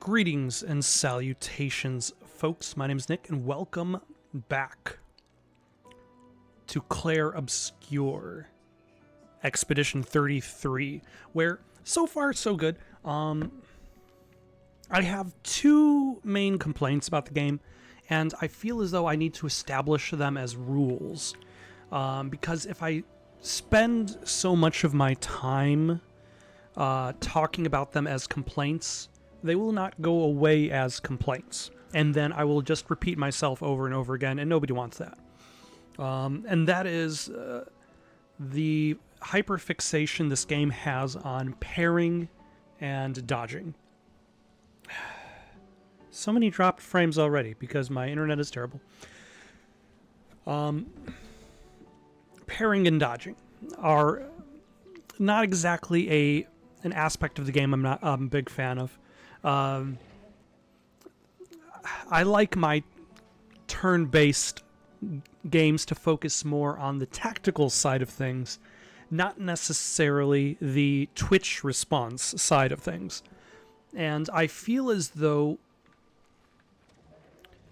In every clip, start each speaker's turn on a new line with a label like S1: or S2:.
S1: Greetings and salutations, folks. My name is Nick, and welcome back to Clair Obscure, Expedition 33, where so far so good. I have two main complaints about the game, and I feel as though I need to establish them as rules, because if I spend so much of my time talking about them as complaints, they will not go away as complaints, and then I will just repeat myself over and over again, and nobody wants that. And that is the hyperfixation this game has on parrying and dodging. So many dropped frames already because my internet is terrible. Parrying and dodging are not exactly an aspect of the game I'm not a big fan of. I like my turn-based games to focus more on the tactical side of things, not necessarily the twitch response side of things. And I feel as though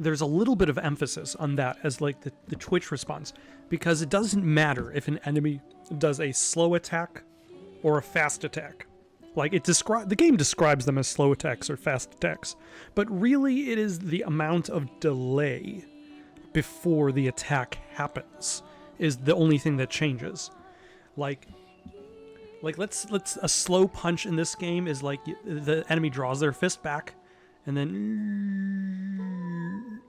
S1: there's a little bit of emphasis on that as like the twitch response, because it doesn't matter if an enemy does a slow attack or a fast attack. Like the game describes them as slow attacks or fast attacks, but really it is the amount of delay before the attack happens is the only thing that changes. Like let's a slow punch in this game is like the enemy draws their fist back and then,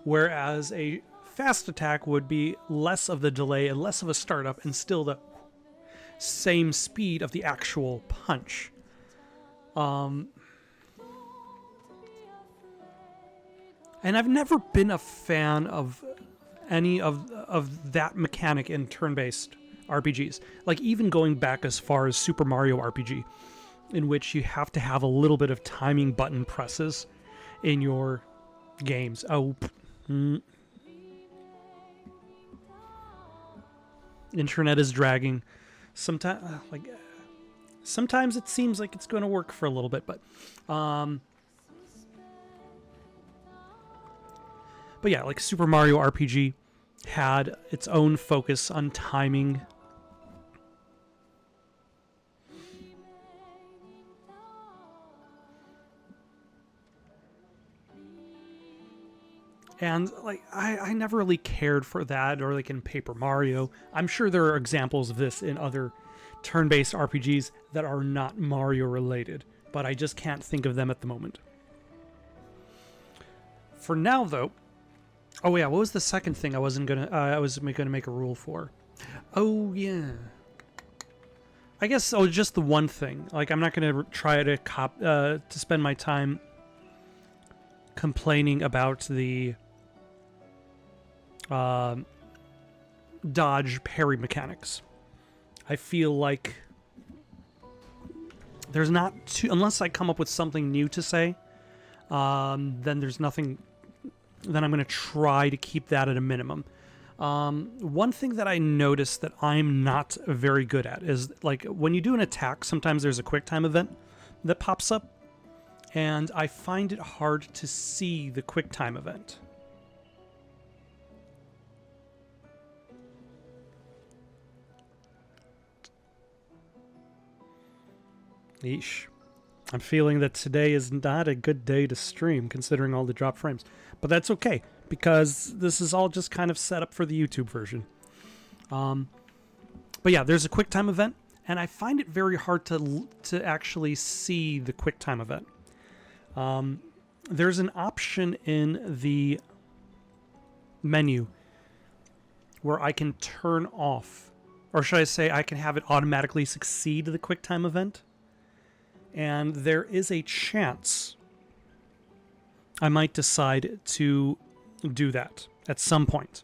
S1: whereas a fast attack would be less of the delay and less of a startup and still the same speed of the actual punch. And I've never been a fan of any of that mechanic in turn-based RPGs. Like even going back as far as Super Mario RPG, in which you have to have a little bit of timing button presses in your games. Internet is dragging. Sometimes it seems like it's going to work for a little bit, but yeah, like Super Mario RPG had its own focus on timing. And like I never really cared for that, or like in Paper Mario. I'm sure there are examples of this in other turn-based RPGs that are not Mario related, but I just can't think of them at the moment. For now though, oh yeah, what was the second thing I was gonna make a rule for? Oh yeah, I guess just the one thing. Like I'm not gonna try to spend my time complaining about the dodge parry mechanics. I feel like there's not too, unless I come up with something new to say, then there's nothing. Then I'm going to try to keep that at a minimum. One thing that I noticed that I'm not very good at is like when you do an attack, sometimes there's a quick time event that pops up, and I find it hard to see the quick time event. Yeesh. I'm feeling that today is not a good day to stream, considering all the drop frames. But that's okay, because this is all just kind of set up for the YouTube version. But yeah, there's a QuickTime event, and I find it very hard to actually see the QuickTime event. There's an option in the menu where I can turn off, or should I say I can have it automatically succeed the QuickTime event. And there is a chance I might decide to do that at some point.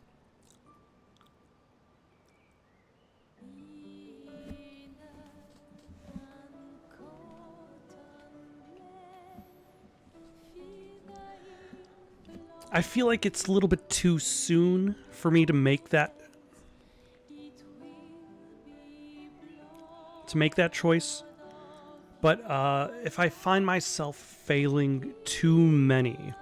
S1: I feel like it's a little bit too soon for me to make that choice. But if I find myself failing too many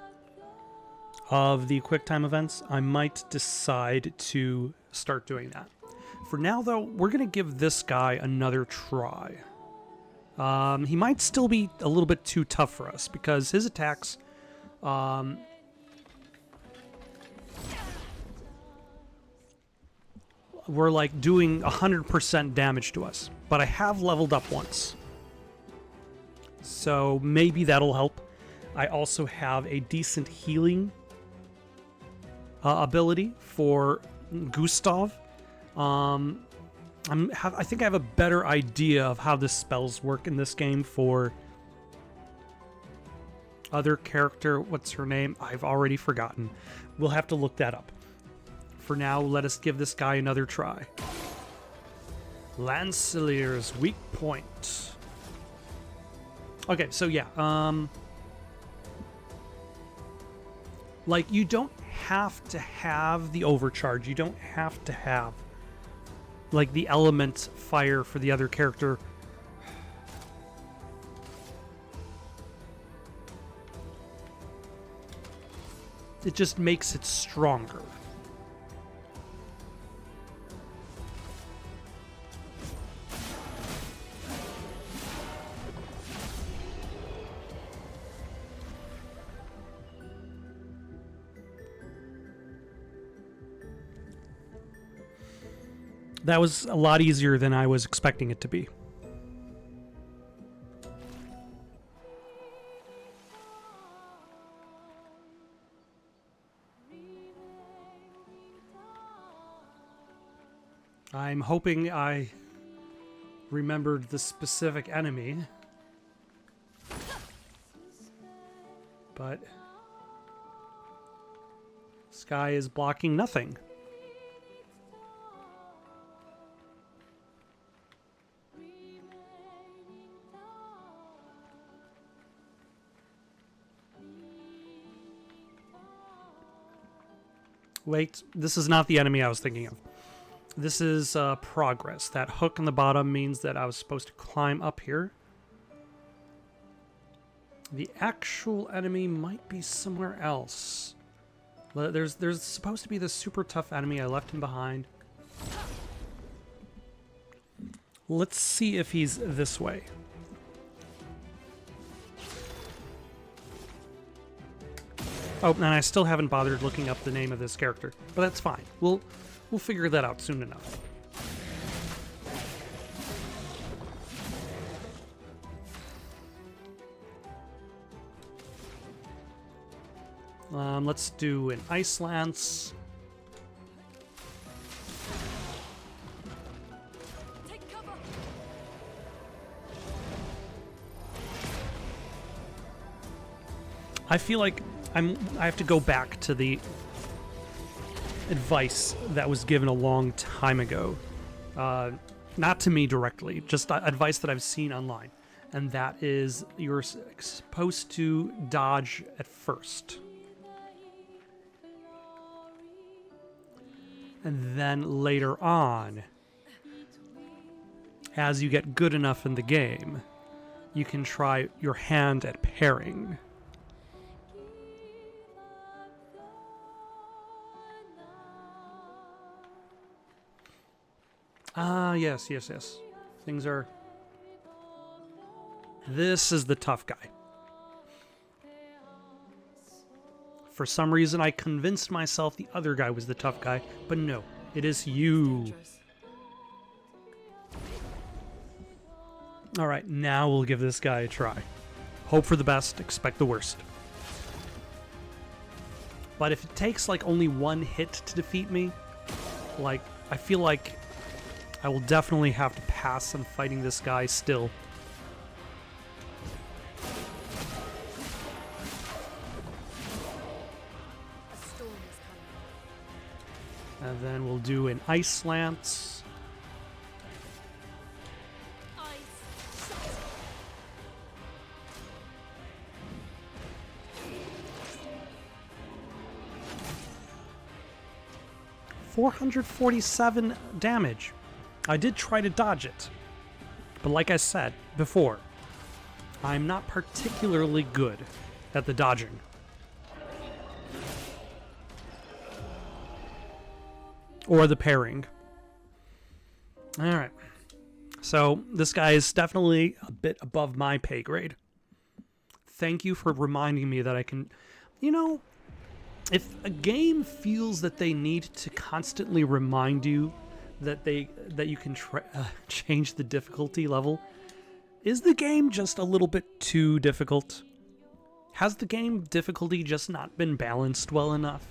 S1: of the quick time events, I might decide to start doing that. For now, though, we're going to give this guy another try. He might still be a little bit too tough for us because his attacks were like doing 100% damage to us. But I have leveled up once, so maybe that'll help. I also have a decent healing ability for Gustave. I think I have a better idea of how the spells work in this game for other character. What's her name? I've already forgotten. We'll have to look that up. For now, let us give this guy another try. Lancelier's weak point. Okay, so yeah, like, you don't have to have the overcharge. You don't have to have, like, the element fire for the other character. It just makes it stronger. That was a lot easier than I was expecting it to be. I'm hoping I remembered the specific enemy. But this guy is blocking nothing. Wait, this is not the enemy I was thinking of. This is progress. That hook in the bottom means that I was supposed to climb up here. The actual enemy might be somewhere else. There's supposed to be this super tough enemy. I left him behind. Let's see if he's this way. Oh, and I still haven't bothered looking up the name of this character, but that's fine. We'll figure that out soon enough. Let's do an Ice Lance.
S2: Take cover.
S1: I feel like I have to go back to the advice that was given a long time ago. Not to me directly, just advice that I've seen online. And that is, you're supposed to dodge at first. And then later on, as you get good enough in the game, you can try your hand at parrying. Ah, yes. Things are... This is the tough guy. For some reason, I convinced myself the other guy was the tough guy, but no, it is you. Alright, now we'll give this guy a try. Hope for the best, expect the worst. But if it takes like only one hit to defeat me, like, I feel like I will definitely have to pass on fighting this guy still. And then we'll do an Ice Lance.
S2: Ice.
S1: 447 damage. I did try to dodge it, but like I said before, I'm not particularly good at the dodging. Or the parrying. Alright. So, this guy is definitely a bit above my pay grade. Thank you for reminding me that I can... You know, if a game feels that they need to constantly remind you that you can change the difficulty level, is the game just a little bit too difficult? Has the game difficulty just not been balanced well enough?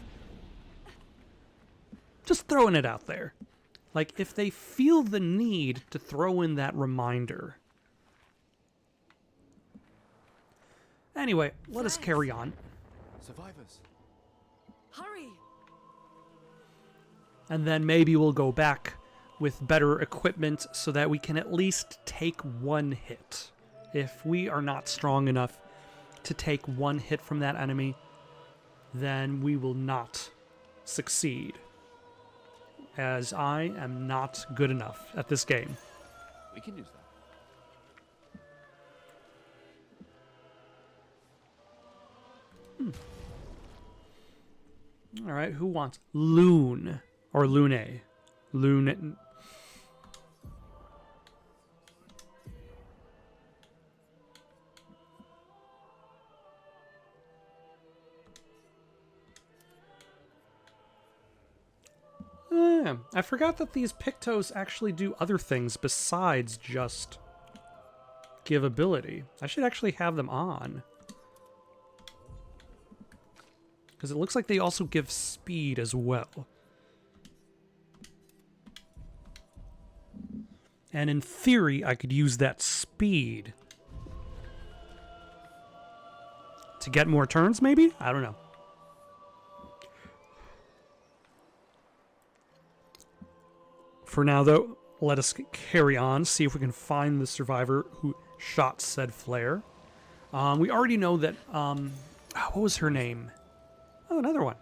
S1: Just throwing it out there. Like, if they feel the need to throw in that reminder. Anyway, let us carry on.
S3: Survivors.
S2: Hurry!
S1: And then maybe we'll go back with better equipment so that we can at least take one hit. If we are not strong enough to take one hit from that enemy, then we will not succeed. As I am not good enough at this game.
S3: We can use that.
S1: Alright, who wants Lune? Or Lune? Lune. I forgot that these Pictos actually do other things besides just give ability. I should actually have them on. Because it looks like they also give speed as well. And in theory, I could use that speed to get more turns, maybe? I don't know. For now, though, let us carry on, see if we can find the survivor who shot said flare. We already know that, what was her name? Oh, another one.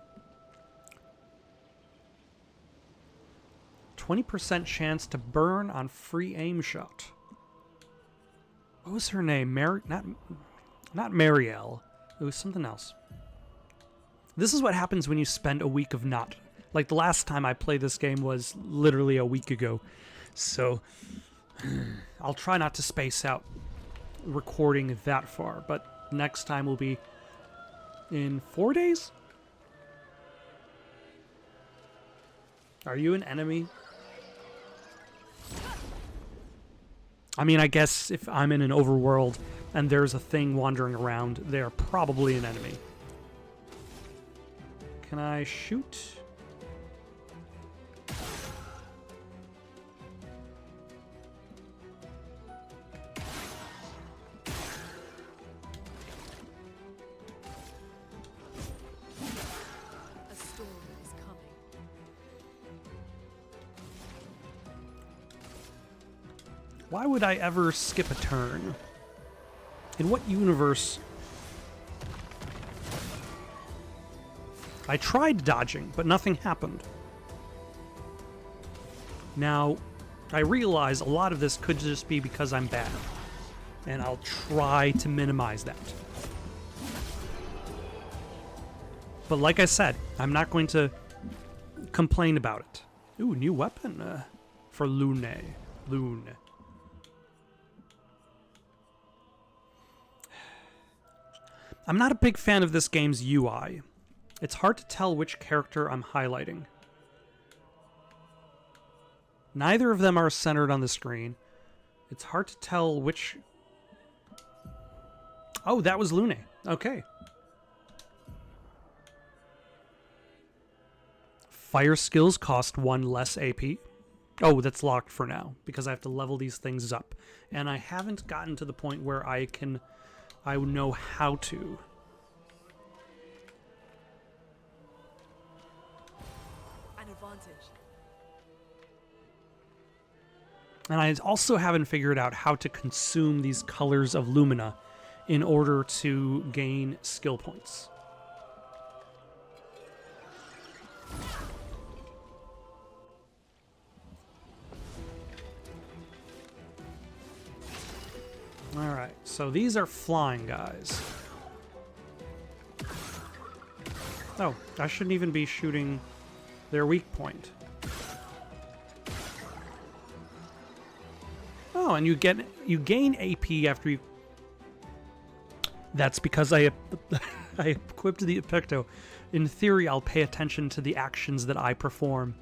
S1: 20% chance to burn on free aim shot. What was her name? Not Marielle. It was something else. This is what happens when you spend a week of not. Like, the last time I played this game was literally a week ago. So, I'll try not to space out recording that far. But next time will be in 4 days? Are you an enemy? I mean, I guess if I'm in an overworld and there's a thing wandering around, they're probably an enemy. Can I shoot?
S2: A storm is coming.
S1: Why would I ever skip a turn? In what universe? I tried dodging, but nothing happened. Now, I realize a lot of this could just be because I'm bad, and I'll try to minimize that. But like I said, I'm not going to complain about it. Ooh, new weapon for Lune. Lune. I'm not a big fan of this game's UI. It's hard to tell which character I'm highlighting. Neither of them are centered on the screen. It's hard to tell which... Oh, that was Lune. Okay. Fire skills cost 1 less AP. Oh, that's locked for now, because I have to level these things up. And I haven't gotten to the point where I know how to.
S2: An advantage.
S1: And I also haven't figured out how to consume these colors of Lumina in order to gain skill points. Alright, so these are flying guys. Oh, I shouldn't even be shooting their weak point. Oh, and you gain AP after you... That's because I equipped the Epicto. In theory, I'll pay attention to the actions that I perform.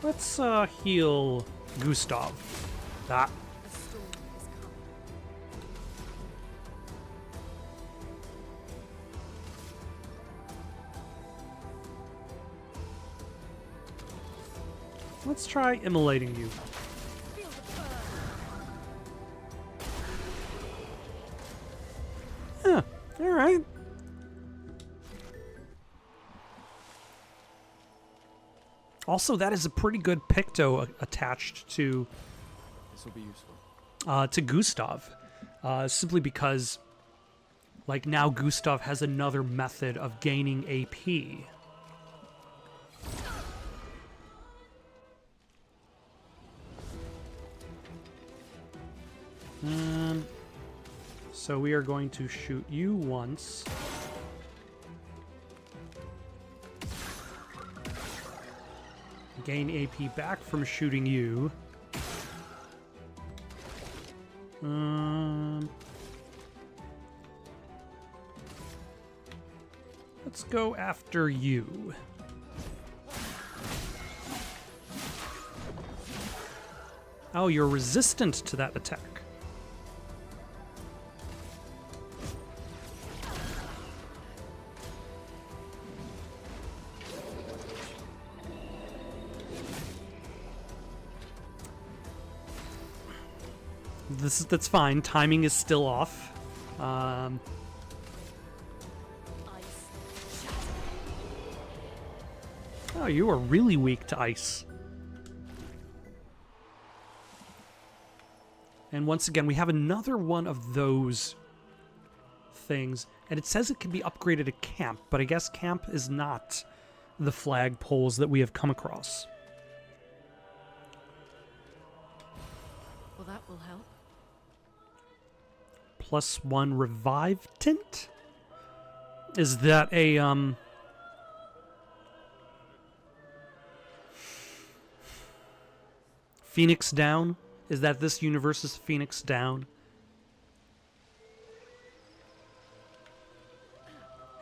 S1: Let's heal Gustave. That.
S2: A storm is coming.
S1: Let's try immolating you.
S2: Feel the burn.
S1: Yeah, alright. Also, that is a pretty good Picto attached to
S3: This will be useful.
S1: to Gustave, simply because, like, now Gustave has another method of gaining AP. So we are going to shoot you once. Gain AP back from shooting you. Let's go after you. Oh, you're resistant to that attack. That's fine. Timing is still off.
S2: Ice.
S1: Oh, you are really weak to ice. And once again, we have another one of those things, and it says it can be upgraded at camp, but I guess camp is not the flagpoles that we have come across.
S2: Well, that will help.
S1: +1 revive tint? Is that a, Phoenix Down? Is that this universe's Phoenix Down?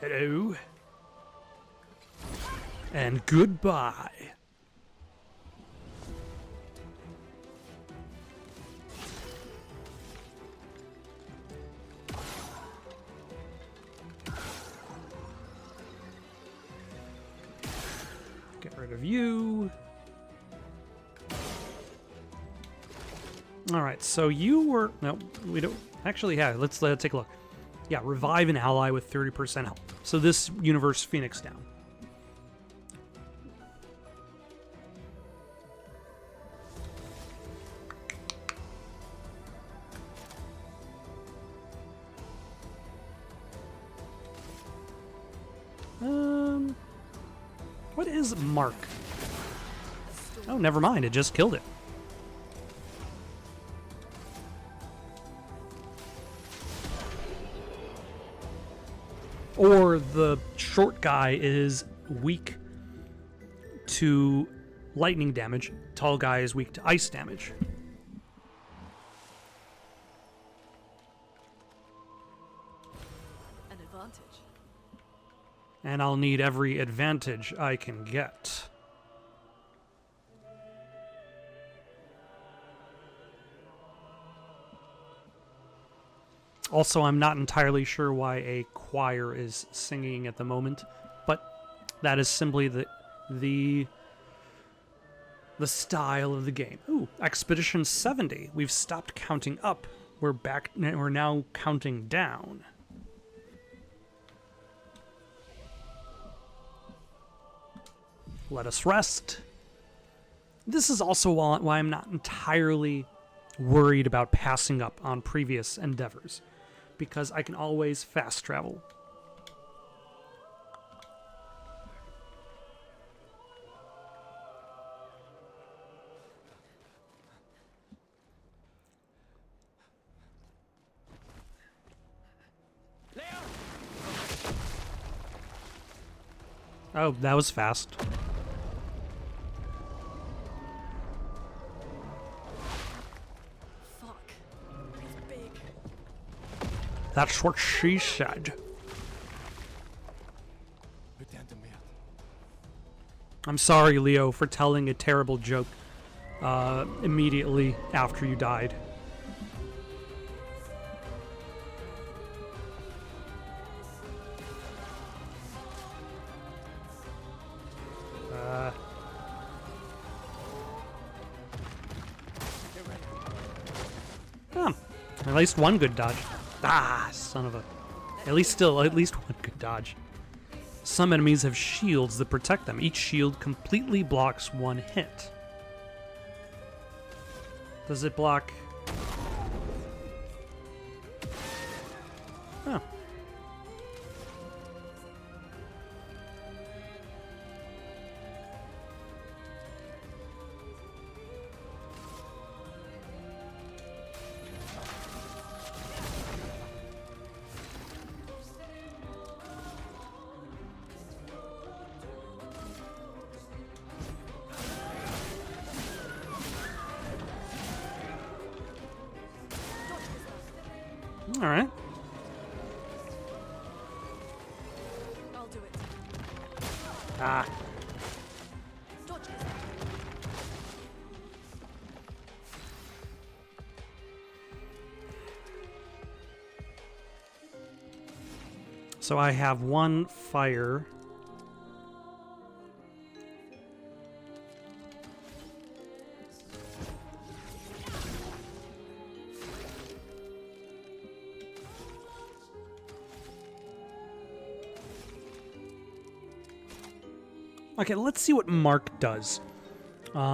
S1: Hello? And goodbye. Get rid of you. All right, so you were... No, we don't... Actually, yeah, let's take a look. Yeah, revive an ally with 30% health. So this universe, Phoenix Down. What is Mark? Oh, never mind. It just killed it. Or the short guy is weak to lightning damage. Tall guy is weak to ice damage.
S2: An advantage.
S1: And I'll need every advantage I can get. Also, I'm not entirely sure why a choir is singing at the moment, but that is simply the style of the game. Ooh, Expedition 70. We've stopped counting up. We're back. We're now counting down. Let us rest. This is also why I'm not entirely worried about passing up on previous endeavors, because I can always fast travel. Oh, that was fast.
S2: Fuck. It's big.
S1: That's what she said. I'm sorry, Leo, for telling a terrible joke immediately after you died. Oh, at least one good dodge. Ah, son of a... At least one good dodge. Some enemies have shields that protect them. Each shield completely blocks one hit. Does it block... Oh. All right.
S2: I'll do it.
S1: Ah.
S2: Dodge this.
S1: So I have one fire. Okay, let's see what Mark does.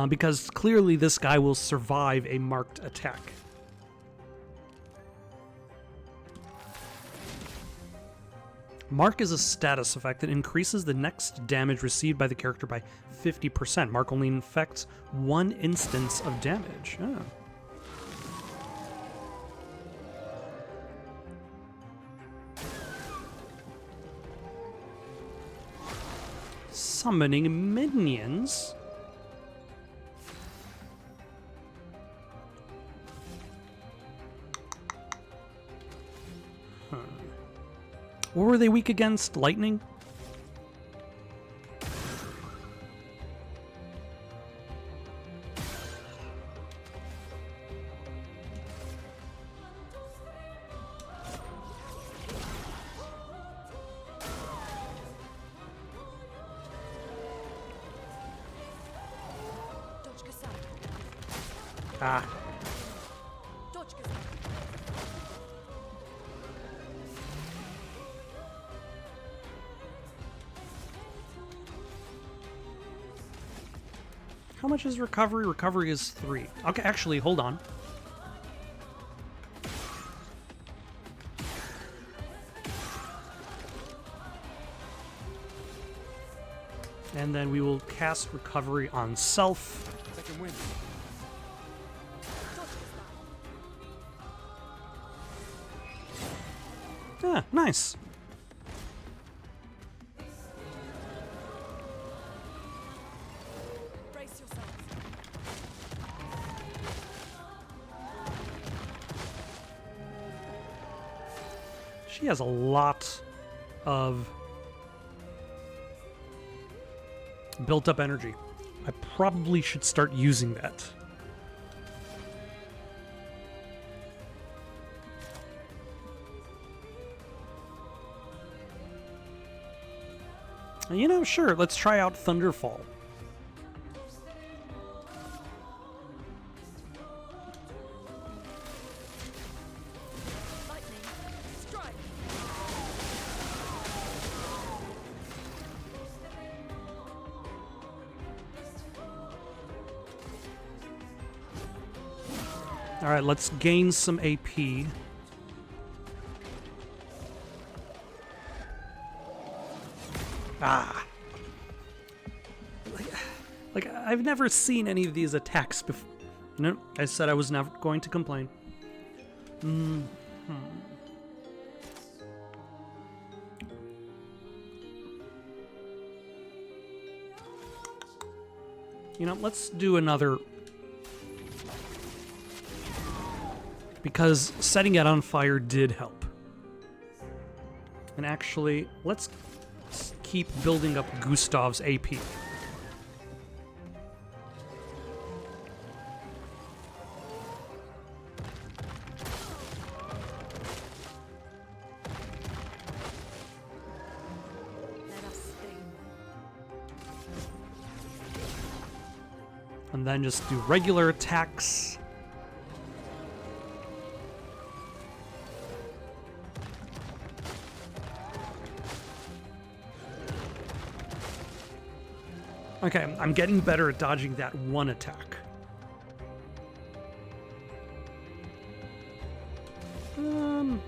S1: Because clearly this guy will survive a marked attack. Mark is a status effect that increases the next damage received by the character by 50%. Mark only inflicts one instance of damage. Oh. Summoning minions. Huh. What were they weak against? Lightning?
S2: Dodge Gustave.
S1: Ah.
S2: Dodge Gustave.
S1: How much is recovery? Recovery is 3. Okay, actually, hold on. And then we will cast recovery on self.
S3: Second wind.
S2: Dodge Gustave.
S1: Yeah, nice.
S2: Brace yourselves.
S1: She has a lot of built up energy. I probably should start using that. You know, sure, let's try out Thunderfall.
S2: Lightning. Strike.
S1: All right, let's gain some AP. Ah. Like, I've never seen any of these attacks before. No, I said I was never going to complain. You know, let's do another. Because setting it on fire did help. And actually, let's keep building up Gustave's AP.
S2: Let us sting.
S1: And then just do regular attacks. Okay, I'm getting better at dodging that one attack.
S2: Careful.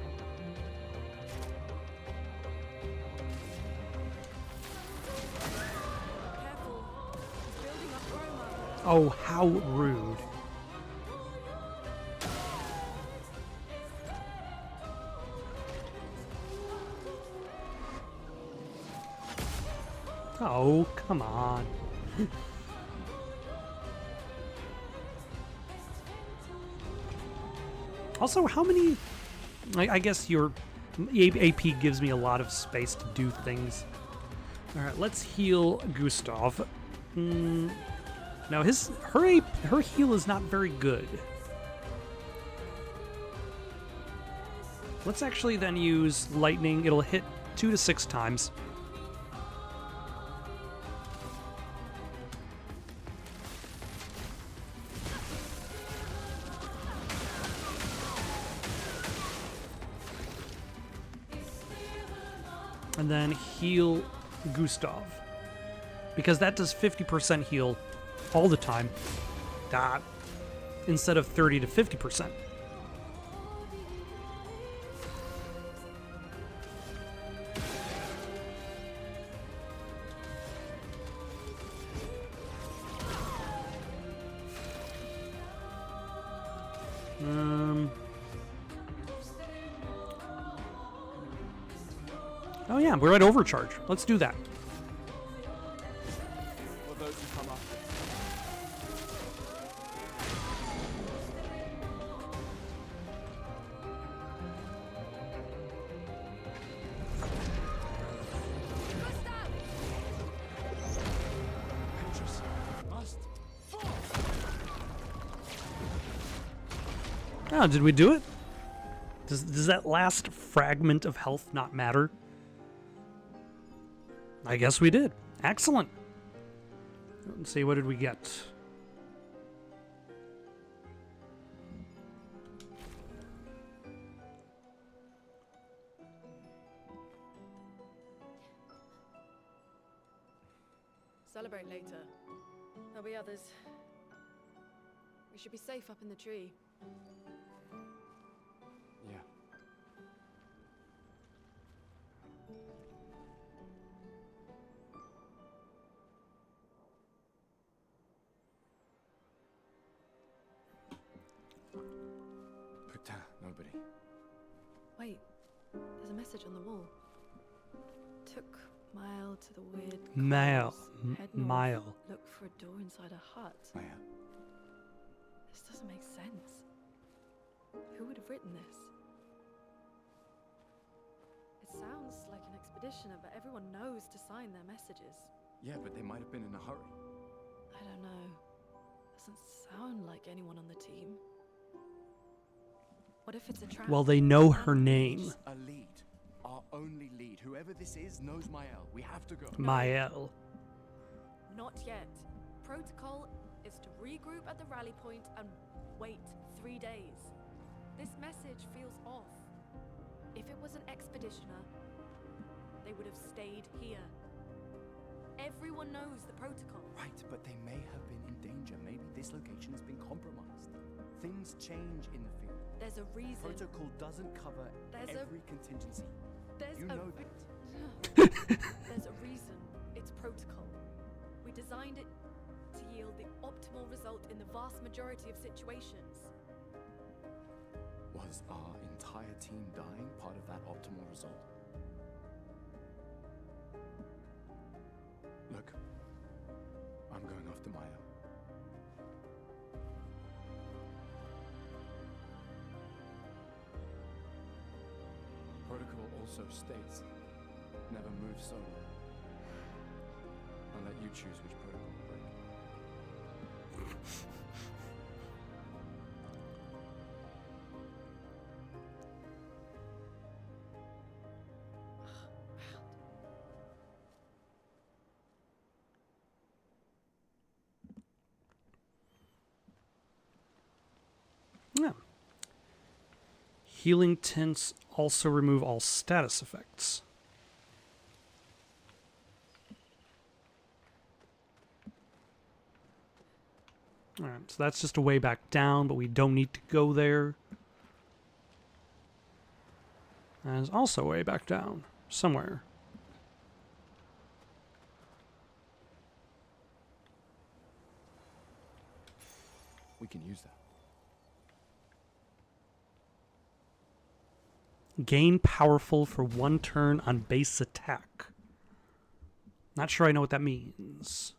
S2: He's building up armor.
S1: Oh, how rude. Oh, come on. Also, how many... I guess your AP gives me a lot of space to do things. Alright, let's heal Gustave. No, her heal is not very good. Let's actually then use lightning. It'll hit 2 to 6 times. And then heal Gustave. Because that does 50% heal all the time. Instead of 30 to 50%. Oh yeah, we're at overcharge. Let's do that.
S3: For those who come after. Ventress must fall.
S1: Oh, did we do it? Does that last fragment of health not matter? I guess we did. Excellent. Let's see, what did we get?
S2: Celebrate later. There'll be others. We should be safe up in the tree.
S3: Yeah. Nobody.
S2: Wait, there's a message on the wall. Took Mile to the weird
S1: Mile.
S2: cause. Head north,
S1: Mile.
S2: Look for a door inside a hut.
S3: Oh, yeah.
S2: This doesn't make sense. Who would have written this? It sounds like an expeditioner, but everyone knows to sign their messages.
S3: Yeah, but they might have been in a hurry.
S2: I don't know. Doesn't sound like anyone on the team. What if it's a trap?
S1: Well, they know her name.
S3: A lead. Our only lead. Whoever this is knows Mael. We have to go.
S1: Mael.
S2: Not yet. Protocol is to regroup at the rally point and wait 3 days. This message feels off. If it was an expeditioner, they would have stayed here. Everyone knows the protocol.
S3: Right, but they may have been in danger. Maybe this location has been compromised. Things change in the field.
S2: There's a reason.
S3: Protocol doesn't cover every contingency.
S2: There's
S3: You
S2: a
S3: know that.
S2: There's a reason. It's protocol. We designed it to yield the optimal result in the vast majority of situations.
S3: Was our entire team dying part of that optimal result? Look, I'm going after Maya. so states. Never move solo. I'll let you choose which protocol to break.
S1: Yeah. Healing tints also remove all status effects. Alright, so that's just a way back down, but we don't need to go there. There's also a way back down, somewhere.
S3: We can use that.
S1: Gain powerful for 1 turn on base attack. Not sure I know what that means.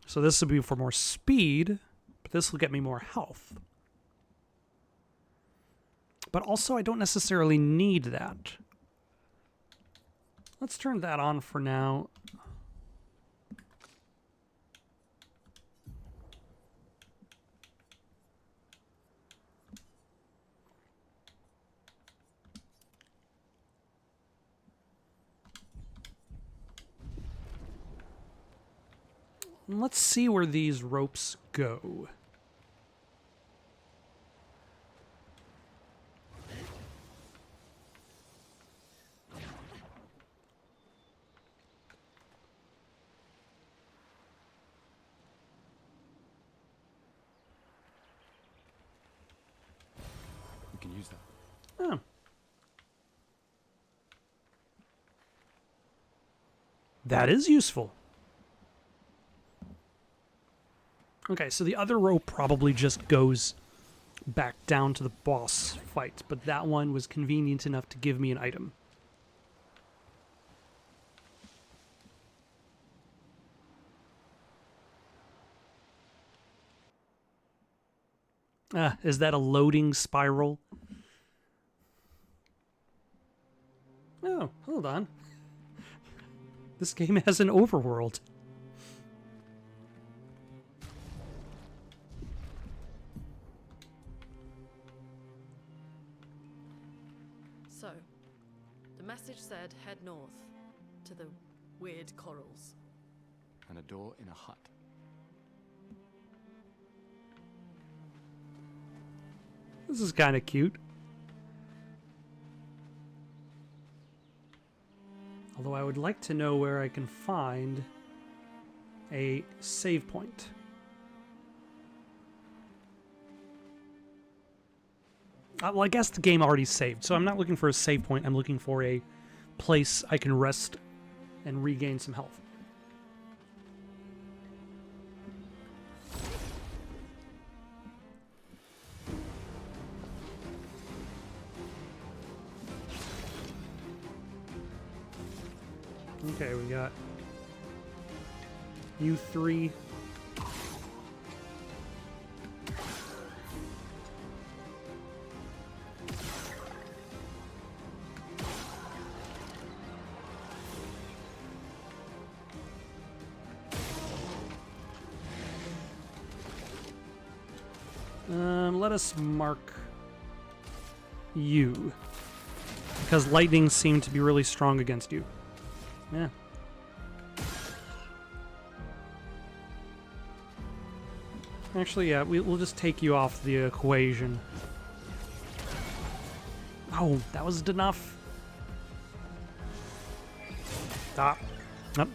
S1: So this will be for more speed, but this will get me more health. But also, I don't necessarily need that. Let's turn that on for now. And let's see where these ropes go.
S3: We can use that.
S1: Oh. That is useful. Okay, so the other rope probably just goes back down to the boss fight, but that one was convenient enough to give me an item. Is that a loading spiral? Oh, hold on. This game has an overworld.
S2: So, the message said head north to the weird corals.
S3: And a door in a hut.
S1: This is kind of cute. Although I would like to know where I can find a save point. Well, I guess the game already saved, so I'm not looking for a save point. I'm looking for a place I can rest and regain some health. Okay, we got you three. Let us mark you, because lightning seemed to be really strong against you. Yeah. Actually, yeah, we'll just take you off the equation. Oh, that was enough. Stop. Nope.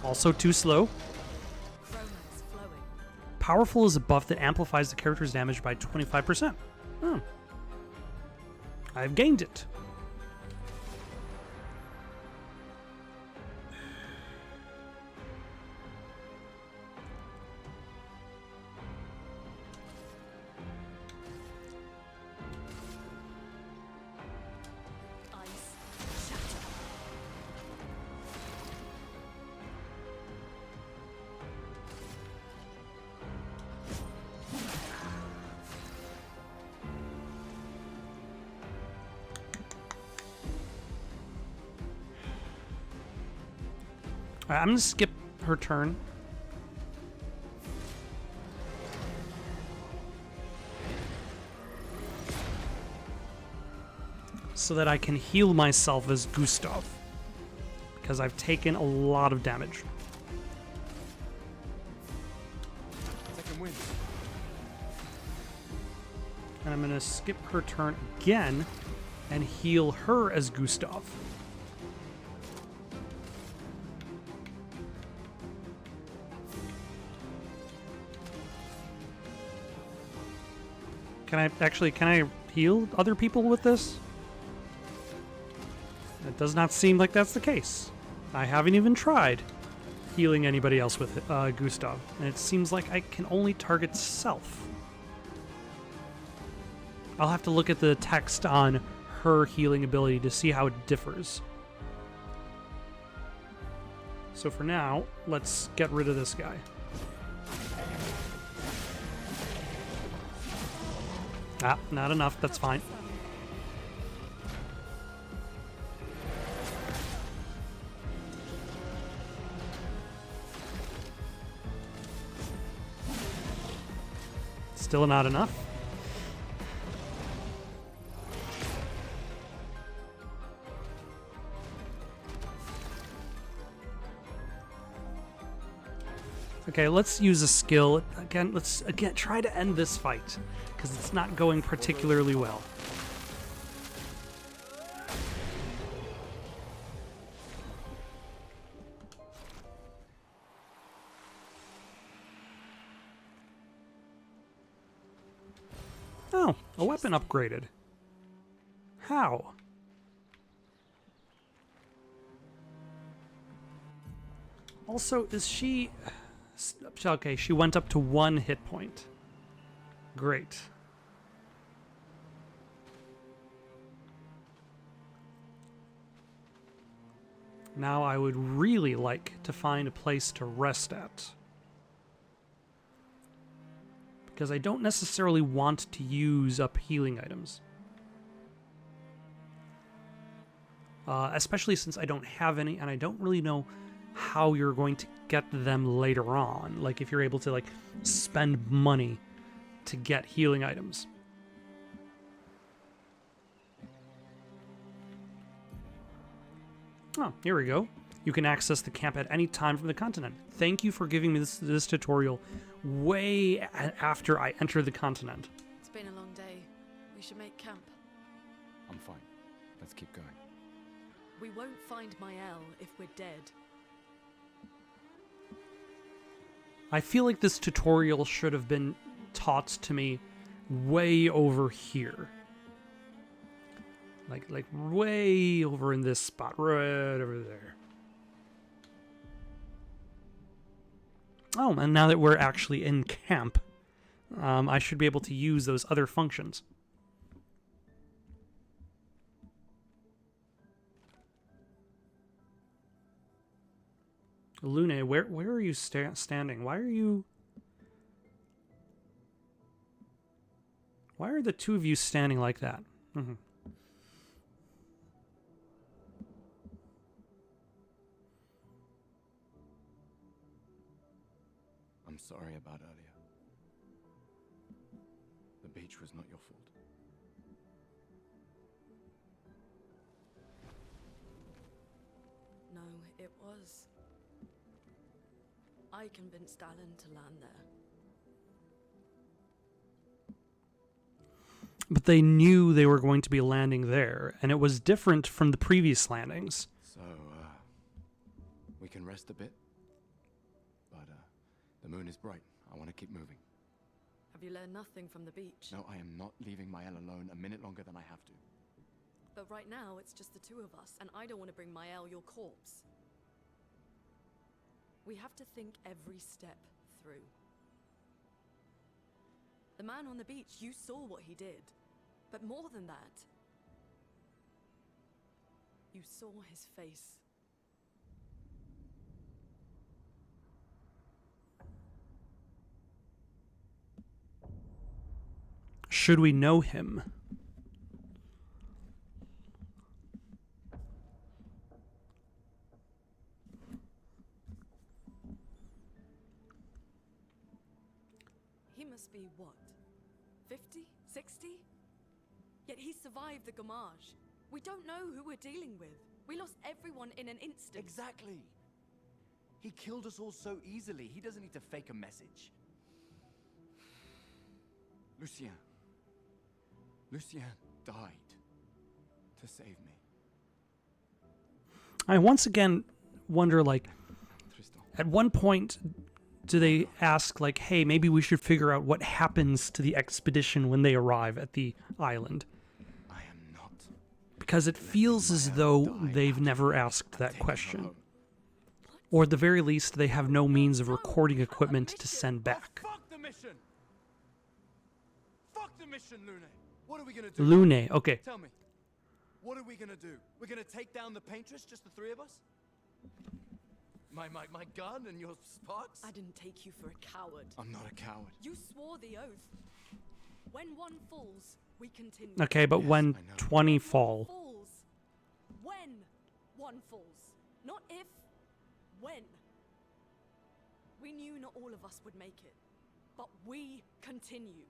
S1: Also too slow. Powerful is a buff that amplifies the character's damage by 25%. Hmm. I've gained it. Alright, I'm gonna skip her turn. So that I can heal myself as Gustave. Because I've taken a lot of damage.
S3: Second wind.
S1: And I'm gonna skip her turn again and heal her as Gustave. Can I heal other people with this? It does not seem like that's the case. I haven't even tried healing anybody else with Gustave, and it seems like I can only target self. I'll have to look at the text on her healing ability to see how it differs. So for now, let's get rid of this guy. Ah, not enough, that's fine. Still not enough. Okay, let's use a skill. Again, let's try to end this fight, because it's not going particularly well. Oh, a weapon upgraded. How? Also, is she... Okay, she went up to 1 hit point. Great. Now I would really like to find a place to rest at. Because I don't necessarily want to use up healing items. Especially since I don't have any, and I don't really know how you're going to get them later on. Like, if you're able to, like, spend money to get healing items. Oh, here we go. You can access the camp at any time from the continent. Thank you for giving me this tutorial way after I enter the continent.
S2: It's been a long day. We should make camp.
S3: I'm fine. Let's keep going.
S2: We won't find Mael if we're dead.
S1: I feel like this tutorial should have been taught to me way over here. Like way over in this spot, right over there. Oh, and now that we're actually in camp, I should be able to use those other functions. Lune, where are you standing? Why are the two of you standing like that? Mm-hmm.
S3: I'm sorry about earlier. The beach was not your fault.
S2: No, it was. I convinced Alan to land there.
S1: But they knew they were going to be landing there, and it was different from the previous landings.
S3: So, we can rest a bit? But, the moon is bright. I want to keep moving.
S2: Have you learned nothing from the beach?
S3: No, I am not leaving Mael alone a minute longer than I have to.
S2: But right now, it's just the two of us, and I don't want to bring Mael your corpse. We have to think every step through. The man on the beach, you saw what he did. But more than that, you saw his face.
S1: Should we know him?
S2: 50? 60? Yet he survived the Gamage. We don't know who we're dealing with. We lost everyone in an instant.
S4: Exactly. He killed us all so easily. He doesn't need to fake a message.
S3: Lucien. Lucien died to save me.
S1: I once again wonder, like,
S3: Tristan.
S1: at one point, do they ask, like, hey, maybe we should figure out what happens to the expedition when they arrive at the island?
S3: I am not.
S1: Because it feels as though they've never asked that
S3: Taking her
S1: question.
S3: home.
S1: Or at the very least, they have no means of recording equipment to send back.
S3: Oh, fuck the mission! Fuck the mission, Lune! What are we gonna do?
S1: Lune, okay.
S3: Tell me. What are we gonna do? We're gonna take down the paintress, just the three of us? My gun and your sparks?
S2: I didn't take you for a coward.
S3: I'm not a coward.
S2: You swore the oath. When one falls, we continue.
S1: Okay, but
S3: Yes,
S1: when
S3: I know.
S1: 20 fall.
S2: Falls. When one falls. Not if. When. We knew not all of us would make it. But we continue.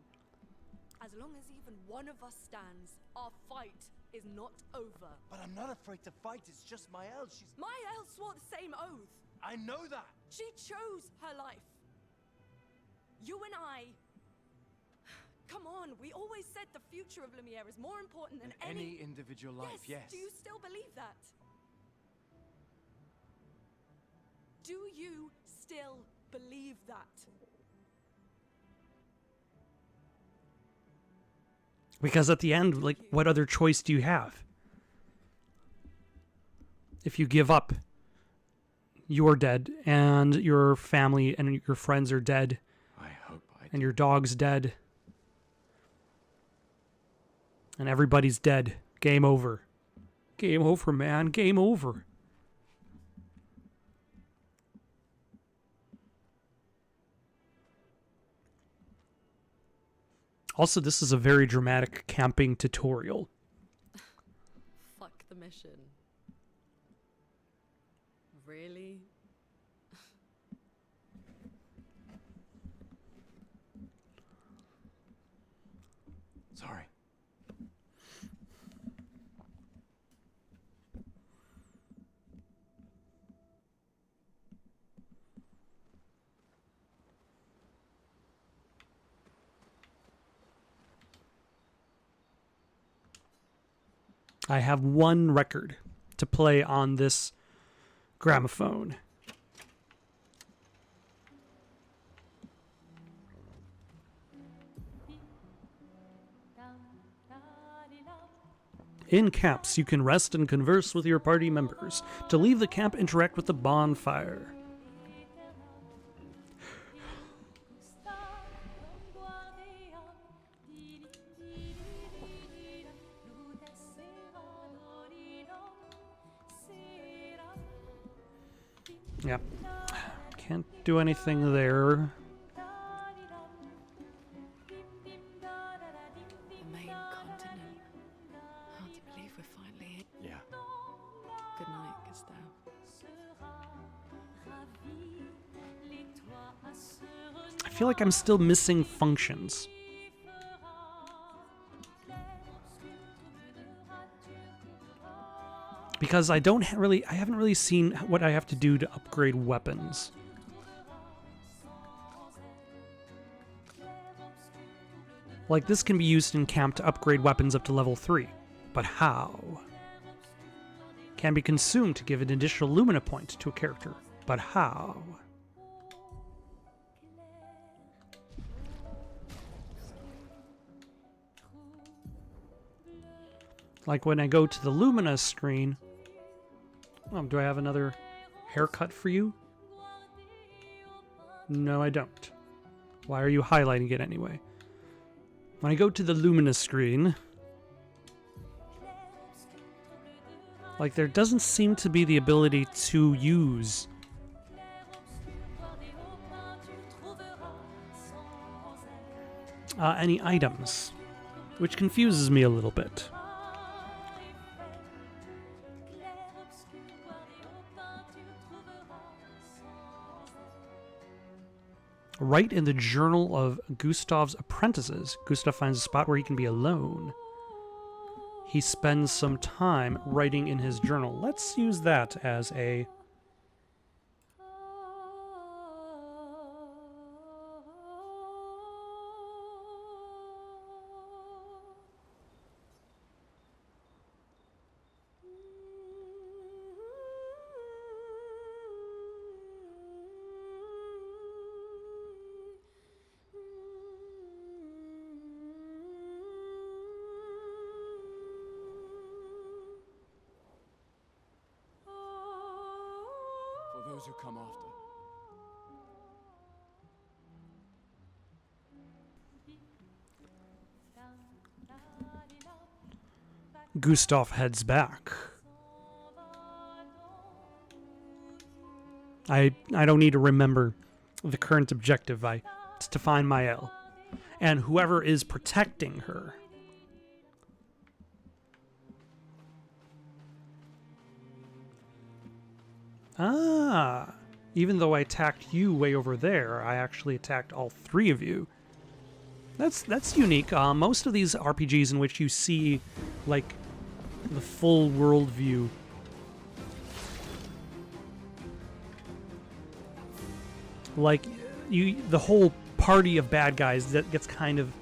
S2: As long as even one of us stands, our fight is not over.
S4: But I'm not afraid to fight. It's just Maëlle. She's...
S2: Maëlle swore the same oath.
S4: I know that.
S2: She chose her life. You and I... Come on, we always said the future of Lumiere is more important than
S3: Any individual life, yes.
S2: Do you still believe that? Do you still believe that?
S1: Because at the end, like, what other choice do you have? If you give up, you're dead, and your family and your friends are dead,
S3: I hope I
S1: and your dog's dead, and everybody's dead. Game over. Game over, man. Game over. Also, this is a very dramatic camping tutorial.
S2: Fuck the mission. Really?
S3: Sorry.
S1: I have one record to play on this gramophone. In camps, you can rest and converse with your party members. To leave the camp, interact with the bonfire. Yep. Can't do anything there.
S2: The main continent. Hard to believe we're finally in.
S3: Yeah.
S2: Good night, Gustave.
S1: I feel like I'm still missing functions. Because I haven't really seen what I have to do to upgrade weapons. Like, this can be used in camp to upgrade weapons up to level 3. But how? Can be consumed to give an additional Lumina point to a character. But how? Like when I go to the Lumina screen... do I have another haircut for you? No, I don't. Why are you highlighting it anyway? When I go to the Lumina screen... like, there doesn't seem to be the ability to use... any items. Which confuses me a little bit. Write in the journal of Gustave's apprentices. Gustave finds a spot where he can be alone. He spends some time writing in his journal. Let's use that as a...
S3: For those who come after.
S1: Gustave heads back. I don't need to remember the current objective. It's to find Maëlle. And whoever is protecting her. Ah, even though I attacked you way over there, I actually attacked all three of you. That's unique. Most of these RPGs in which you see, like, the full world view, like, the whole party of bad guys that gets kind of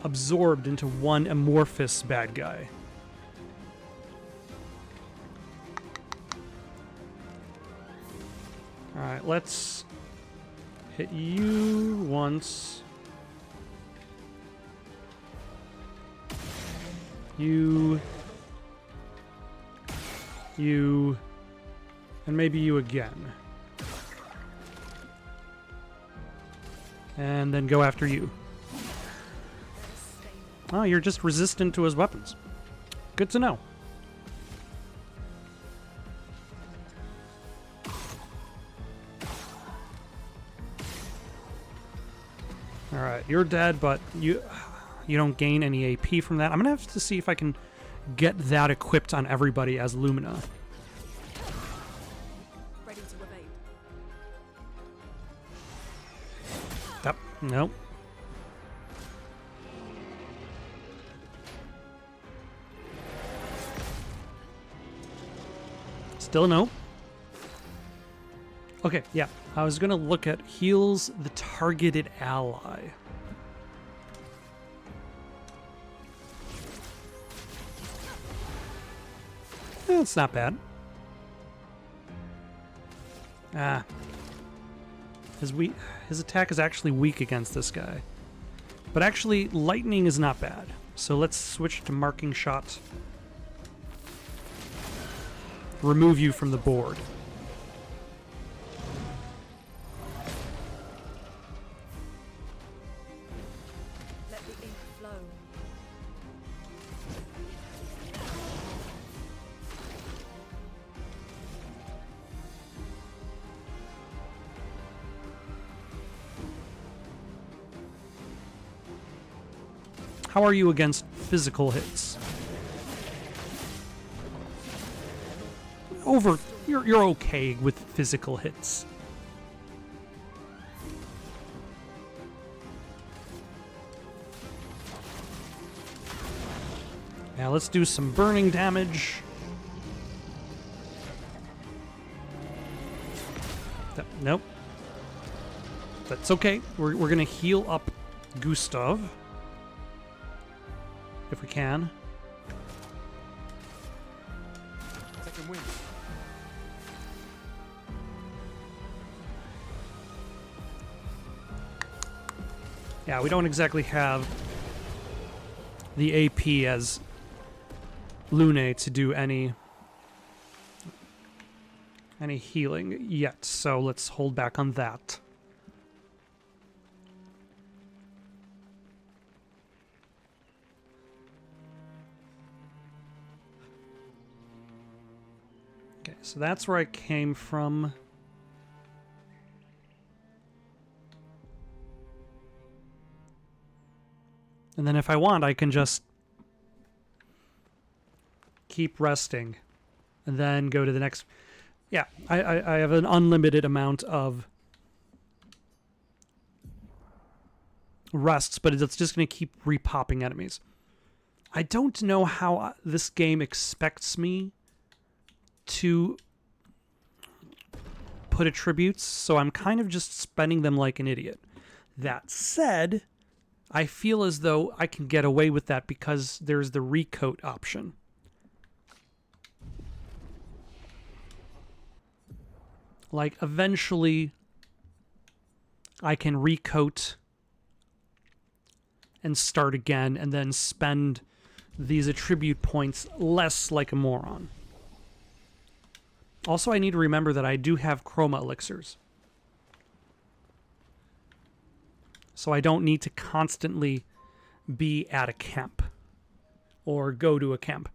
S1: absorbed into one amorphous bad guy. Alright, let's hit you once. You, and maybe you again. And then go after you. Oh, you're just resistant to his weapons. Good to know. Alright, you're dead, but you don't gain any AP from that. I'm going to have to see if I can get that equipped on everybody as Lumina.
S2: Ready to evade.
S1: Yep, nope. Still no. Okay, yeah. I was going to look at heals the targeted ally. It's not bad. Ah. His attack is actually weak against this guy. But actually, lightning is not bad. So let's switch to marking shot. Remove you from the board.
S2: Let the ink flow.
S1: How are you against physical hits? You're okay with physical hits. Now let's do some burning damage. Nope. That's okay. We're gonna heal up Gustave if we can.
S3: Second wind.
S1: Yeah, we don't exactly have the AP as Lune to do any healing yet, so let's hold back on that. Okay, so that's where I came from. And then if I want, I can just keep resting and then go to the next. Yeah, I have an unlimited amount of rests, but it's just going to keep repopping enemies. I don't know how this game expects me to put attributes, so I'm kind of just spending them like an idiot. That said, I feel as though I can get away with that because there's the recoat option. Like, eventually, I can recoat and start again and then spend these attribute points less like a moron. Also, I need to remember that I do have chroma elixirs. So I don't need to constantly be at a camp or go to a camp.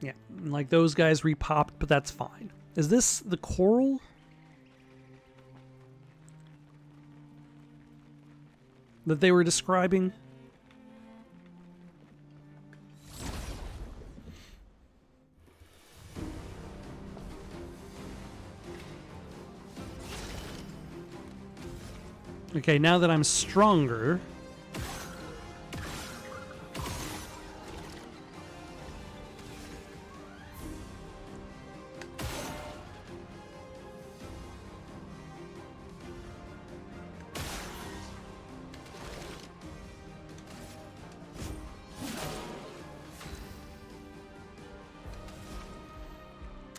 S1: Yeah, like those guys repopped, but that's fine. Is this the coral? That they were describing? Okay, now that I'm stronger...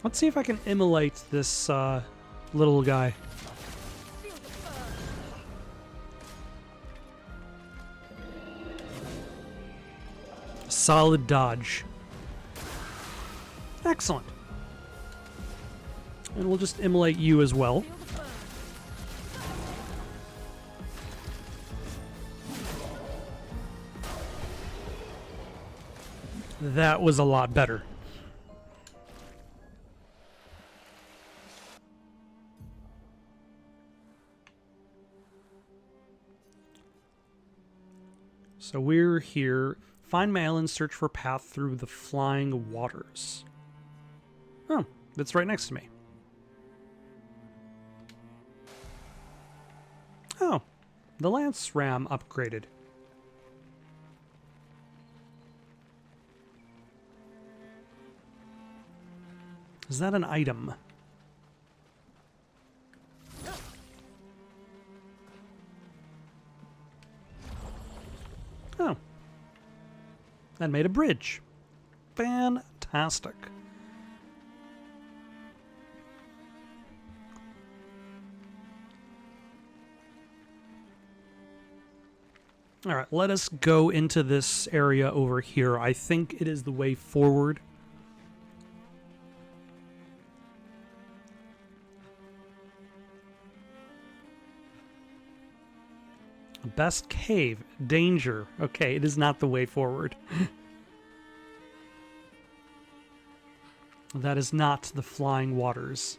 S1: Let's see if I can immolate this little guy. Solid dodge. Excellent. And we'll just immolate you as well. That was a lot better. So we're here. Find my island, search for a path through the flying waters. Oh, that's right next to me. Oh, the Lance Ram upgraded. Is that an item? Oh. That made a bridge. Fantastic. All right, let us go into this area over here. I think it is the way forward. Best cave. Danger. Okay, it is not the way forward. That is not the flying waters.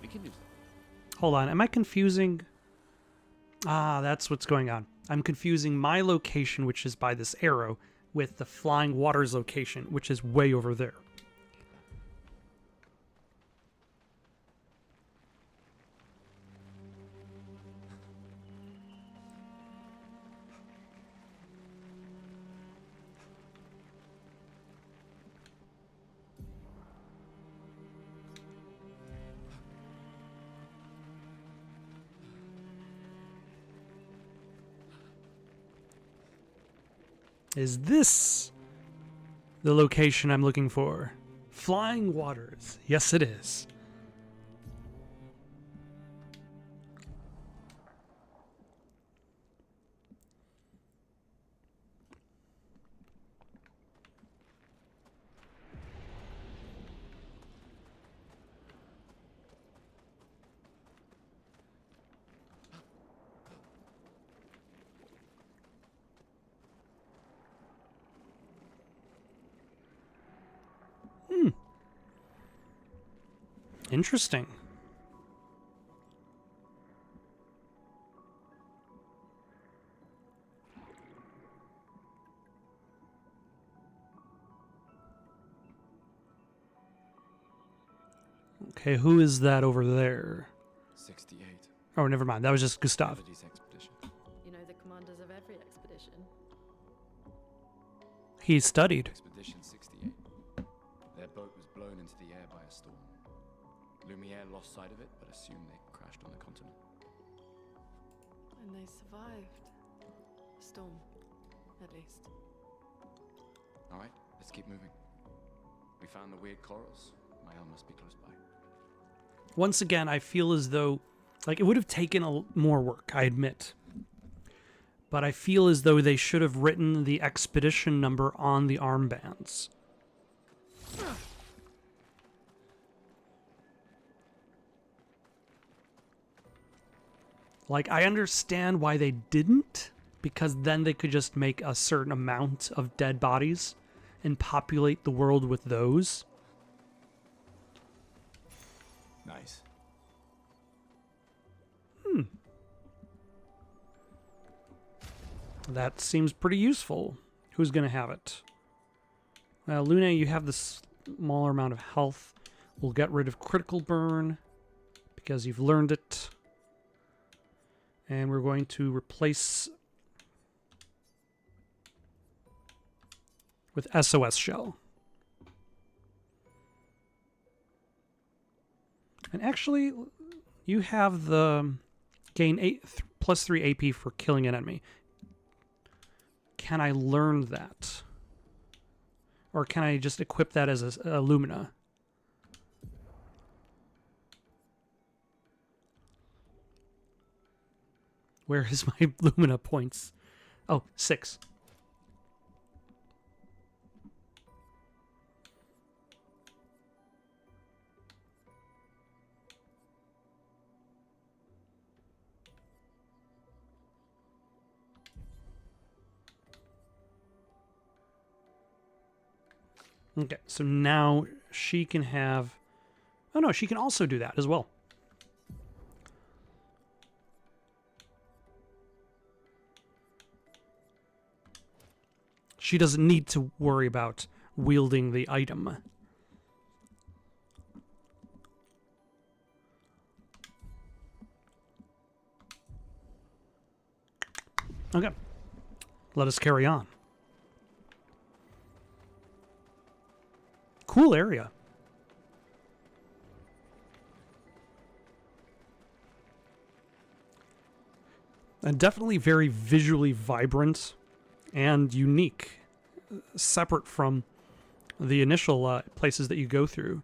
S4: We can do that.
S1: Hold on, am I confusing? Ah, that's what's going on. I'm confusing my location, which is by this arrow, with the flying waters location, which is way over there. Is this the location I'm looking for? Flying waters. Yes, it is. Interesting. Okay, who is that over there?
S3: 68.
S1: Oh, never mind. That was just Gustave.
S3: Melody's expedition.
S2: You know the commanders of every expedition.
S1: He studied.
S3: Expedition 68. Their boat was blown into the air by a storm. Lumiere lost sight of it, but assumed they crashed on the continent.
S2: And they survived. Storm, at least.
S3: All right, let's keep moving. We found the weird corals. Mael must be close by.
S1: Once again, I feel as though, like, it would have taken more work, I admit. But I feel as though they should have written the expedition number on the armbands. Like, I understand why they didn't, because then they could just make a certain amount of dead bodies and populate the world with those.
S3: Nice.
S1: That seems pretty useful. Who's going to have it? Lune, you have the smaller amount of health. We'll get rid of critical burn because you've learned it. And we're going to replace with SOS shell. And actually, you have the gain plus 3 AP for killing an enemy. Can I learn that? Or can I just equip that as a Lumina? Where is my Lumina points? Oh, 6. Okay, so now she can have... Oh no, she can also do that as well. She doesn't need to worry about wielding the item. Okay, let us carry on. Cool area. And definitely very visually vibrant and unique, separate from the initial places that you go through.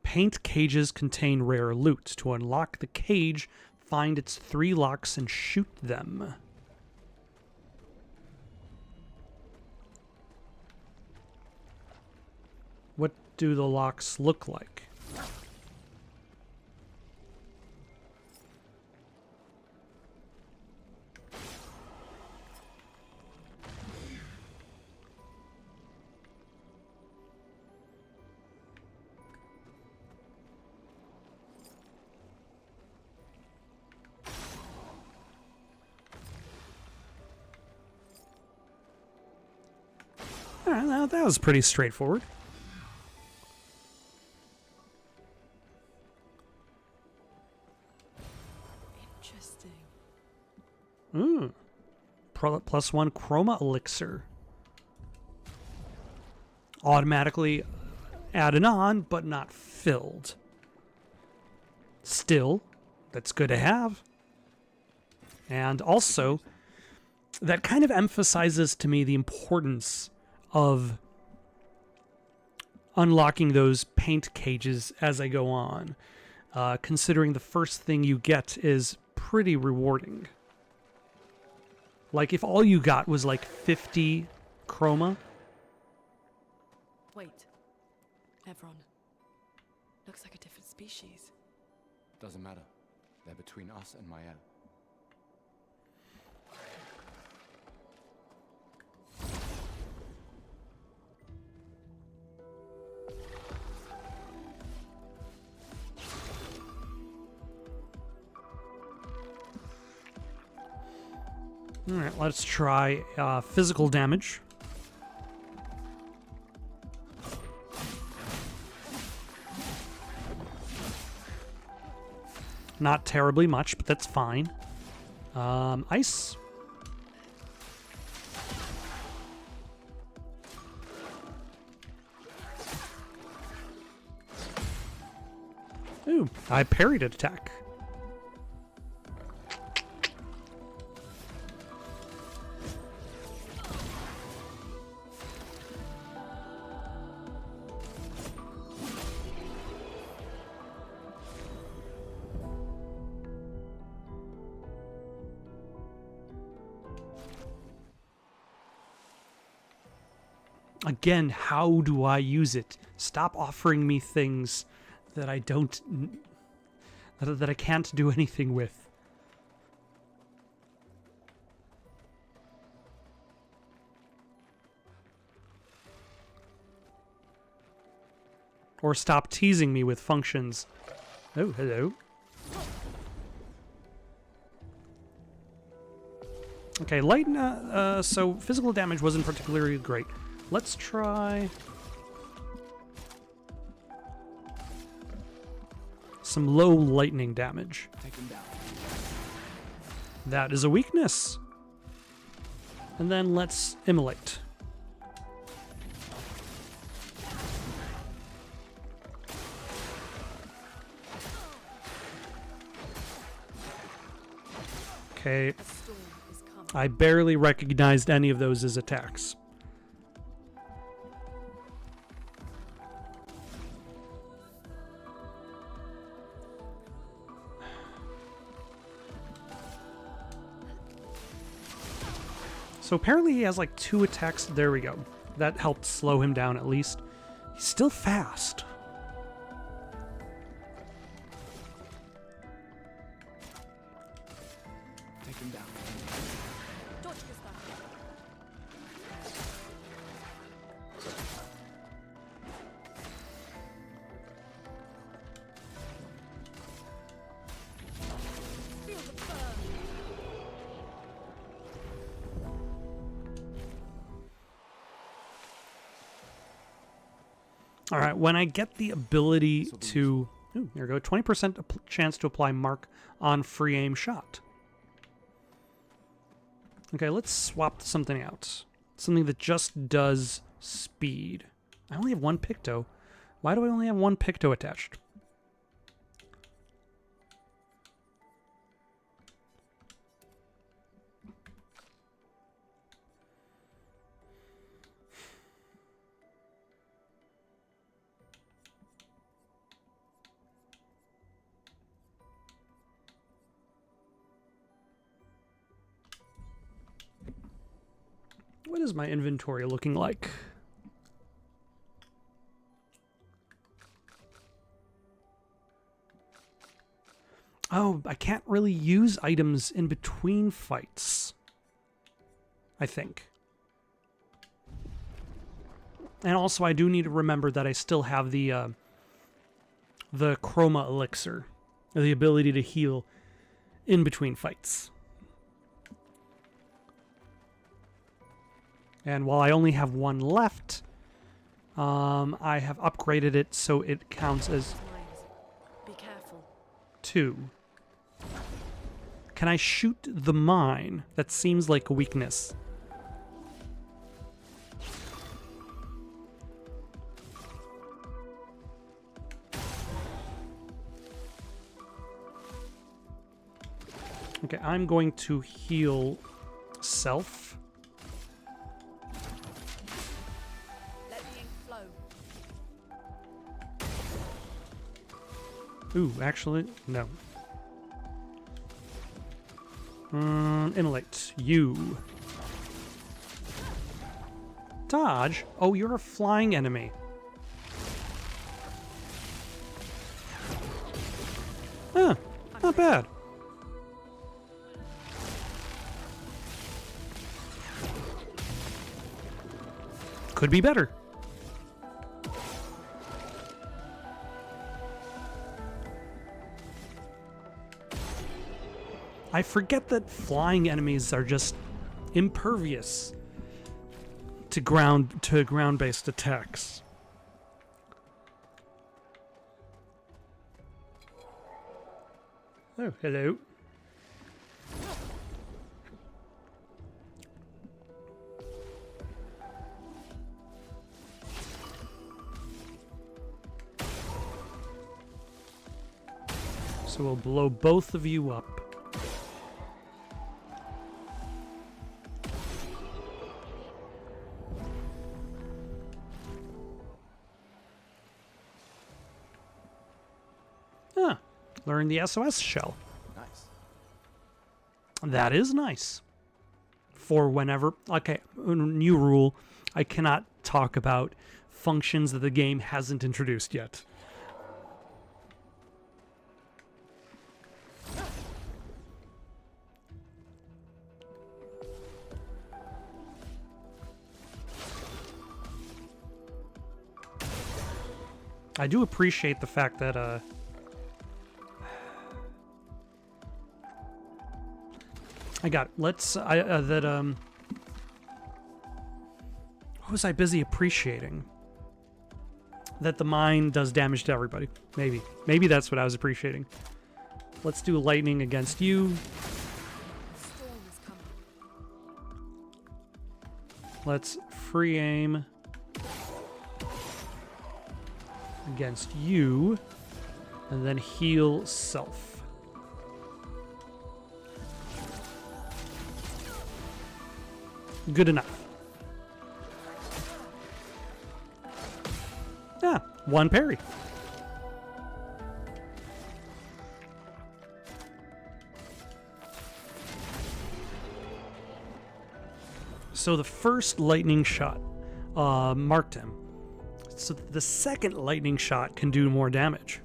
S1: Paint cages contain rare loot. To unlock the cage, find its 3 locks and shoot them. What do the locks look like? Alright, now that was pretty straightforward.
S2: Interesting.
S1: +1 chroma elixir. Automatically added on, but not filled. Still, that's good to have. And also, that kind of emphasizes to me the importance of unlocking those paint cages as I go on, considering the first thing you get is pretty rewarding. Like, if all you got was like 50 chroma.
S2: Wait. Evron. Looks like a different species.
S3: Doesn't matter. They're between us and Mael.
S1: Alright, let's try physical damage. Not terribly much, but that's fine. Ice. Ooh, I parried an attack. Again, how do I use it? Stop offering me things that I don't... that I can't do anything with. Or stop teasing me with functions. Oh, hello. Okay, so physical damage wasn't particularly great. Let's try some low lightning damage.
S3: Take him down.
S1: That is a weakness. And then let's immolate. Okay.
S2: A storm is coming.
S1: I barely recognized any of those as attacks. So apparently he has like 2 attacks. There we go. That helped slow him down at least. He's still fast.
S3: Take him down.
S2: Dodge Gustave. Feel the burn.
S1: All right, when I get the ability to... Ooh, there we go. 20% chance to apply mark on free aim shot. Okay, let's swap something out. Something that just does speed. I only have 1 Picto. Why do I only have 1 Picto attached? What is my inventory looking like? Oh, I can't really use items in between fights, I think. And also, I do need to remember that I still have the Chroma Elixir, the ability to heal in between fights. And while I only have 1 left, I have upgraded it so it counts as
S2: Be careful.
S1: 2. Can I shoot the mine? That seems like a weakness. Okay, I'm going to heal self.
S2: Let the ink flow.
S1: Ooh, actually, no. Immolate. You. Dodge? Oh, you're a flying enemy. Huh, not bad. Could be better. I forget that flying enemies are just impervious to ground-based attacks. Oh, hello. So we'll blow both of you up. Ah, learn the SOS shell.
S3: Nice.
S1: That is nice. For whenever... Okay, new rule. I cannot talk about functions that the game hasn't introduced yet. I do appreciate the fact that, I got it. Let's, what was I busy appreciating? That the mine does damage to everybody. Maybe. Maybe that's what I was appreciating. Let's do lightning against you.
S2: Storm is coming.
S1: Let's free aim against you, and then heal self. Good enough. Ah, one parry. So the first lightning shot marked him. So the second lightning shot can do more damage.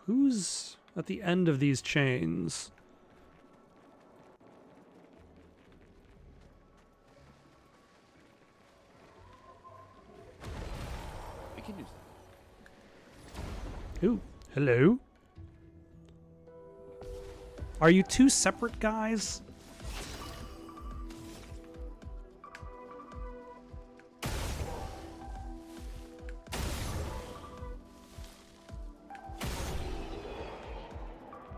S1: Who's at the end of these chains?
S3: We can use that.
S1: Ooh, hello. Are you two separate guys?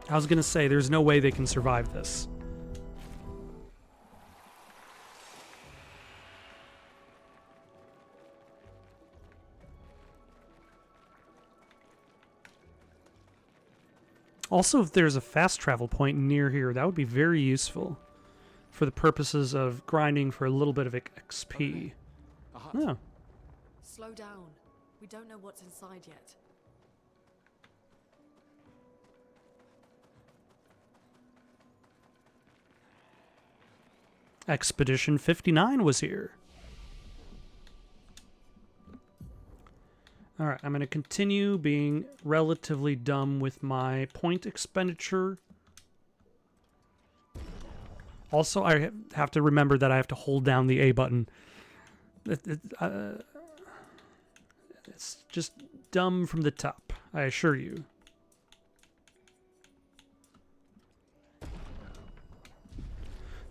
S1: I was gonna say, there's no way they can survive this. Also, if there's a fast travel point near here, that would be very useful for the purposes of grinding for a little bit of XP.
S3: A hut.
S1: Oh,
S2: Slow down. We don't know what's inside yet.
S1: Expedition 59 was here. Alright, I'm going to continue being relatively dumb with my point expenditure. Also, I have to remember that I have to hold down the A button. It's just dumb from the top, I assure you.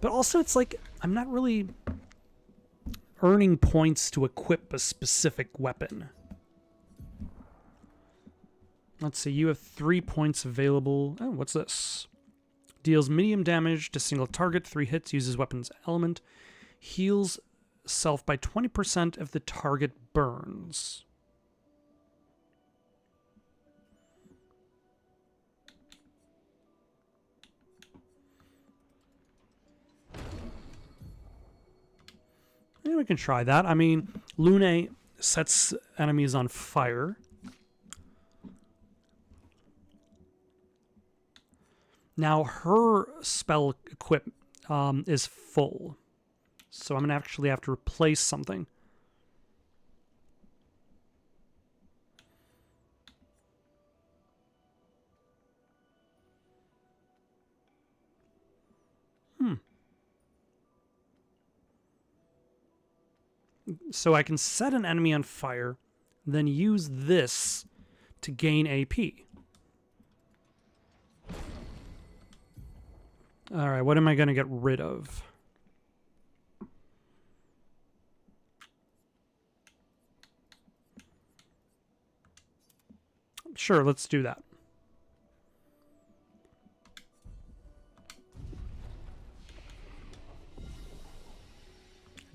S1: But also, it's like, I'm not really earning points to equip a specific weapon. Let's see, you have 3 points available. Oh, what's this? Deals medium damage to single target, 3 hits, uses weapon's element, heals self by 20% if the target burns. Yeah, we can try that. I mean, Lune sets enemies on fire. Now, her spell equip is full. So I'm going to actually have to replace something. So I can set an enemy on fire, then use this to gain AP. All right, what am I going to get rid of? Sure, let's do that.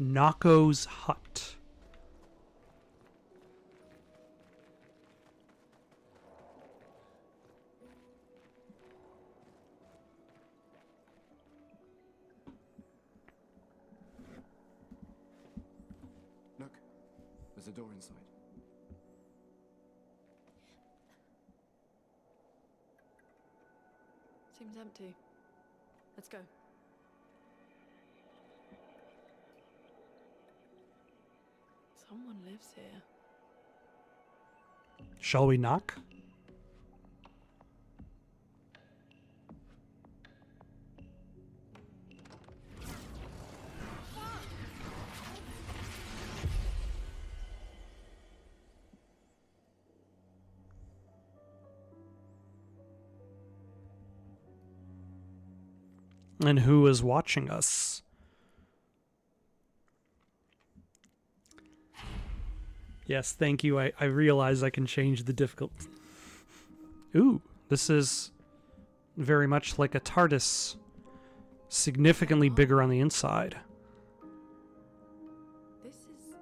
S1: Nako's Hut.
S3: Look, there's a door inside.
S2: Seems empty. Let's go. Someone lives here.
S1: Shall we knock? And who is watching us? Yes, thank you. I realize I can change the difficulty. Ooh, this is very much like a TARDIS. Significantly bigger on the inside.
S2: This is...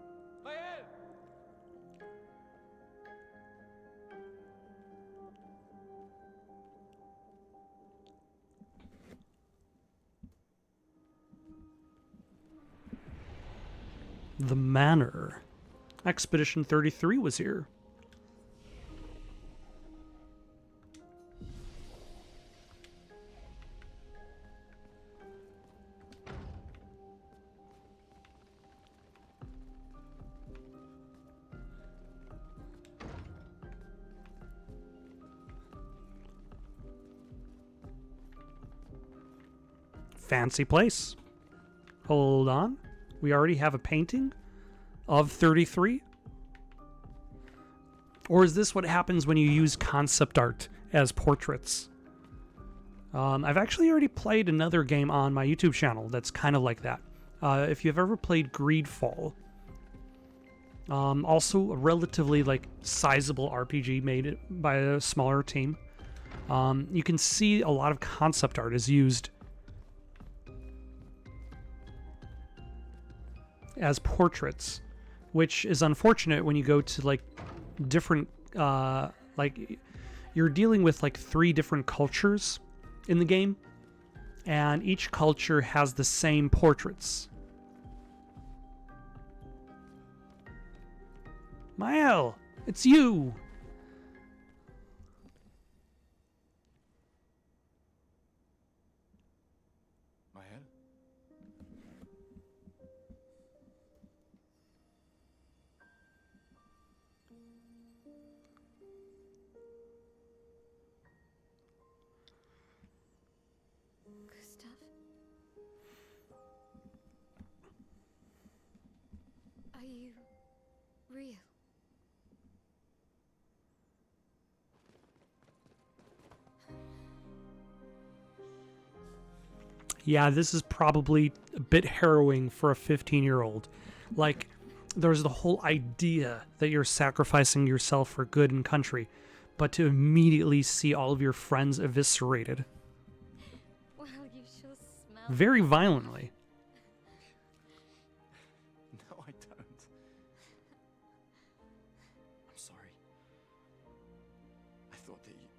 S1: The Manor. Expedition 33 was here. Fancy place. Hold on. We already have a painting of 33? Or is this what happens when you use concept art as portraits? I've actually already played another game on my YouTube channel that's kind of like that. If you've ever played Greedfall, also a relatively sizable RPG made by a smaller team, you can see a lot of concept art is used as portraits, which is unfortunate when you go to different you're dealing with 3 different cultures in the game, and each culture has the same portraits. Mael, it's you.
S3: Mael?
S5: Gustave? Are you real?
S1: Yeah, this is probably a bit harrowing for a 15-year-old. There's the whole idea that you're sacrificing yourself for good and country, but to immediately see all of your friends eviscerated.
S5: Well, you sure smell
S1: Very violently.
S3: No, I don't. I'm sorry. I thought that you...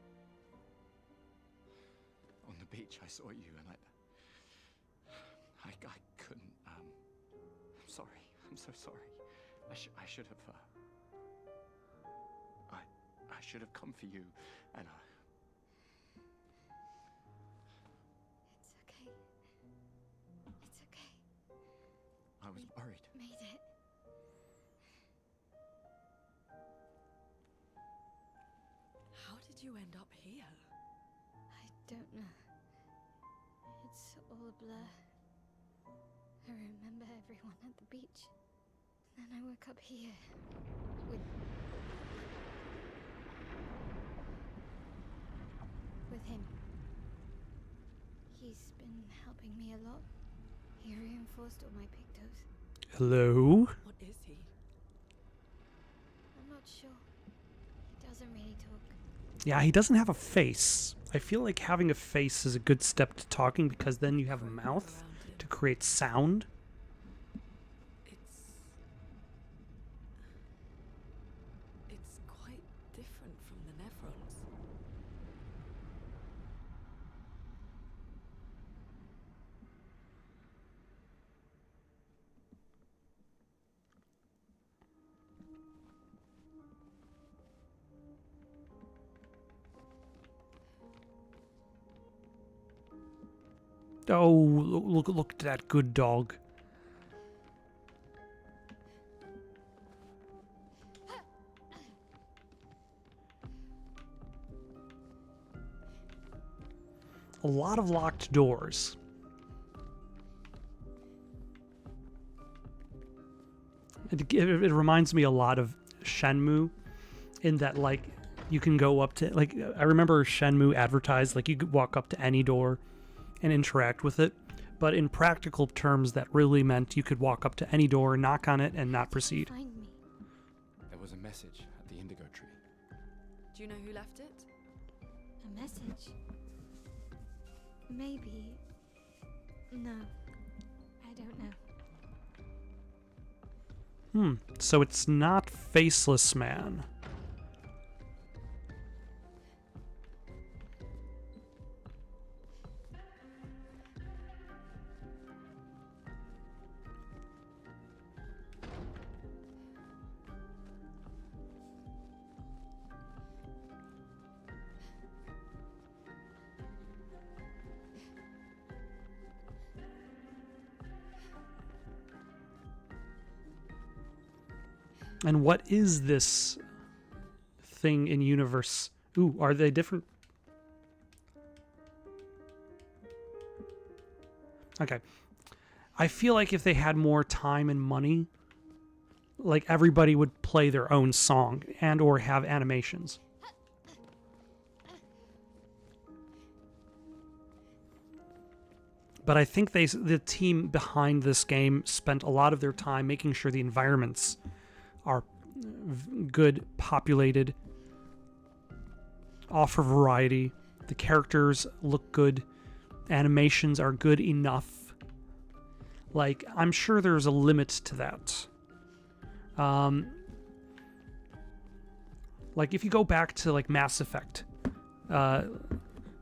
S3: On the beach, I saw you and I couldn't, I'm sorry. I'm so sorry. I should have, I should have come for you, and
S5: It's okay. It's okay.
S3: I was worried.
S5: Made it.
S2: How did you end up here?
S5: I don't know. It's all a blur. I remember everyone at the beach. Then I woke up here with With him. He's been helping me a lot. He reinforced all my pictos.
S1: Hello?
S2: What is he?
S5: I'm not sure. He doesn't really talk.
S1: Yeah, he doesn't have a face. I feel like having a face is a good step to talking because then you have a mouth
S2: Around
S1: to
S2: him.
S1: create sound.
S2: It's quite different from the Nephrons.
S1: Oh, look at that good dog. A lot of locked doors. It reminds me a lot of Shenmue in that, like, you can go up to, like, I remember Shenmue advertised, like, you could walk up to any door and interact with it. But in practical terms, that really meant you could walk up to any door, knock on it, and not proceed.
S5: Find me.
S3: There was a message at the indigo tree.
S2: Do you know who left it?
S5: A message? Maybe. No. I don't know.
S1: So it's not Faceless Man. And what is this thing in universe? Ooh, are they different? Okay. I feel like if they had more time and money, like everybody would play their own song and or have animations. But I think the team behind this game spent a lot of their time making sure the environments are good, populated, offer variety, the characters look good, animations are good enough. Like, I'm sure there's a limit to that. Like, if you go back to, like, Mass Effect,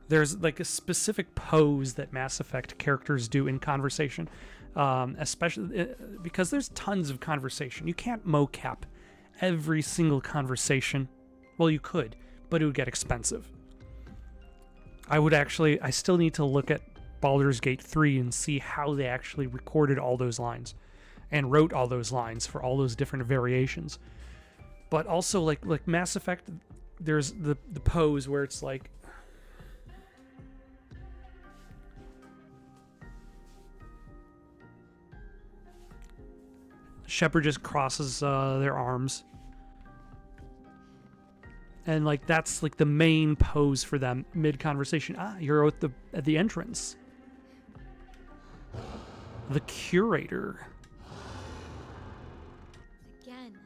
S1: there's, like, a specific pose that Mass Effect characters do in conversation. Especially because there's tons of conversation. You can't mocap every single conversation. Well, you could, but it would get expensive. I still need to look at Baldur's Gate 3 and see how they actually recorded all those lines and wrote all those lines for all those different variations. But also, like Mass Effect, there's the pose where it's like, Shepard just crosses their arms. And, like, that's, like, the main pose for them mid-conversation. Ah, you're at the entrance. The Curator.
S5: Again.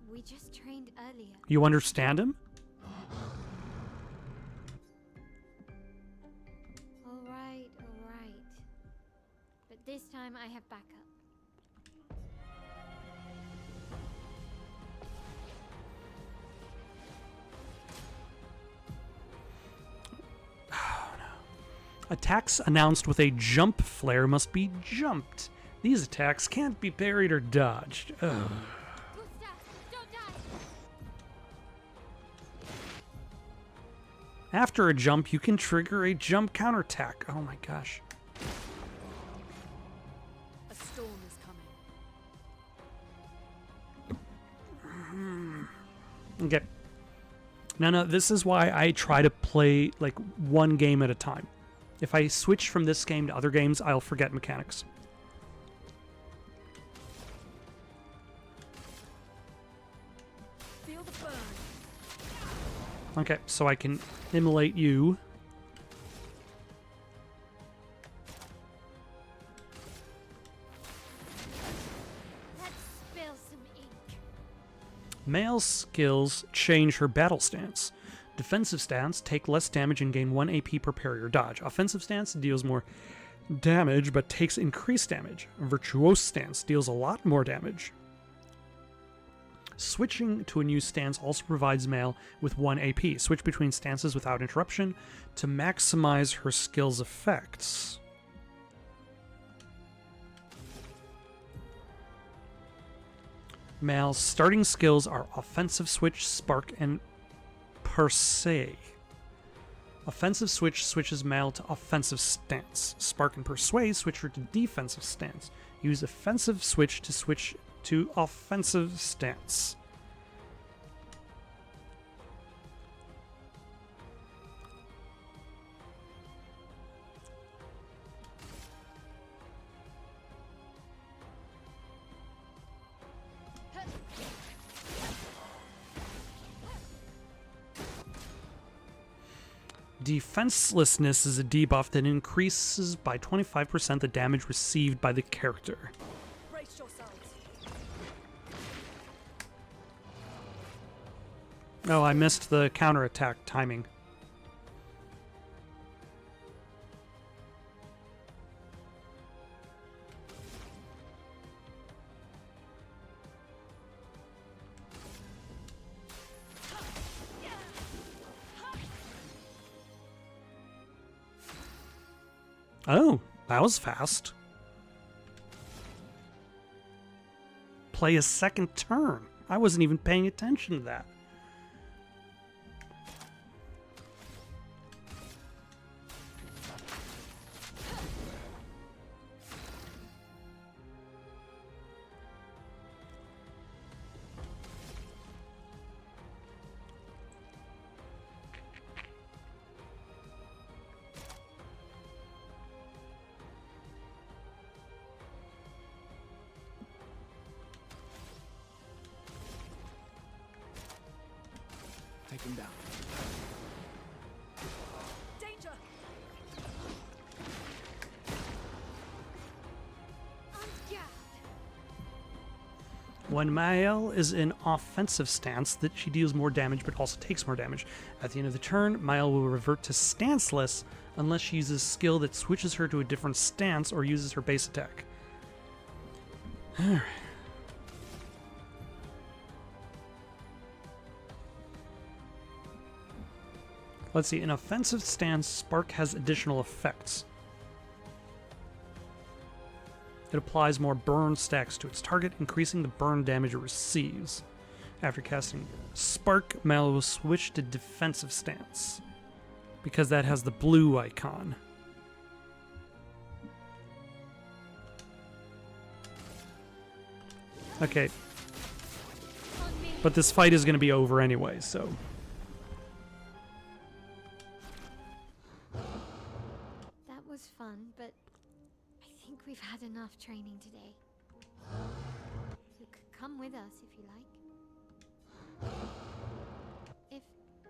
S5: We just trained earlier.
S1: You understand him?
S5: All right. But this time I have backup.
S1: Attacks announced with a jump flare must be jumped. These attacks can't be parried or dodged. Ugh.
S5: Gustave, don't die!
S1: After a jump, you can trigger a jump counterattack. Oh my gosh.
S2: A storm is coming.
S1: Okay. No, this is why I try to play, like, one game at a time. If I switch from this game to other games, I'll forget mechanics.
S2: Feel the burn.
S1: Okay, so I can immolate you.
S5: Let's spill some ink.
S1: Male skills change her battle stance. Defensive stance, take less damage and gain 1 AP per parry or dodge. Offensive stance deals more damage but takes increased damage. Virtuose stance deals a lot more damage. Switching to a new stance also provides Male with 1 AP. Switch between stances without interruption to maximize her skill's effects. Male's starting skills are Offensive Switch, Spark, and Per se. Offensive Switch switches Male to Offensive Stance. Spark and Persuade switch her to Defensive Stance. Use Offensive Switch to switch to Offensive Stance. Defenselessness is a debuff that increases by 25% the damage received by the character.
S2: Brace yourselves.
S1: Oh, I missed the counterattack timing. Oh, that was fast. Play a second turn. I wasn't even paying attention to that.
S3: Take him down.
S2: Danger!
S1: When Mael is in offensive stance, that she deals more damage but also takes more damage. At the end of the turn, Mael will revert to stanceless unless she uses a skill that switches her to a different stance or uses her base attack. Alright. Let's see, in offensive stance, Spark has additional effects. It applies more burn stacks to its target, increasing the burn damage it receives. After casting Spark, Mal will switch to defensive stance, because that has the blue icon. Okay. But this fight is going to be over anyway, so...
S5: That was fun, but I think we've had enough training today. You could come with us if you like. If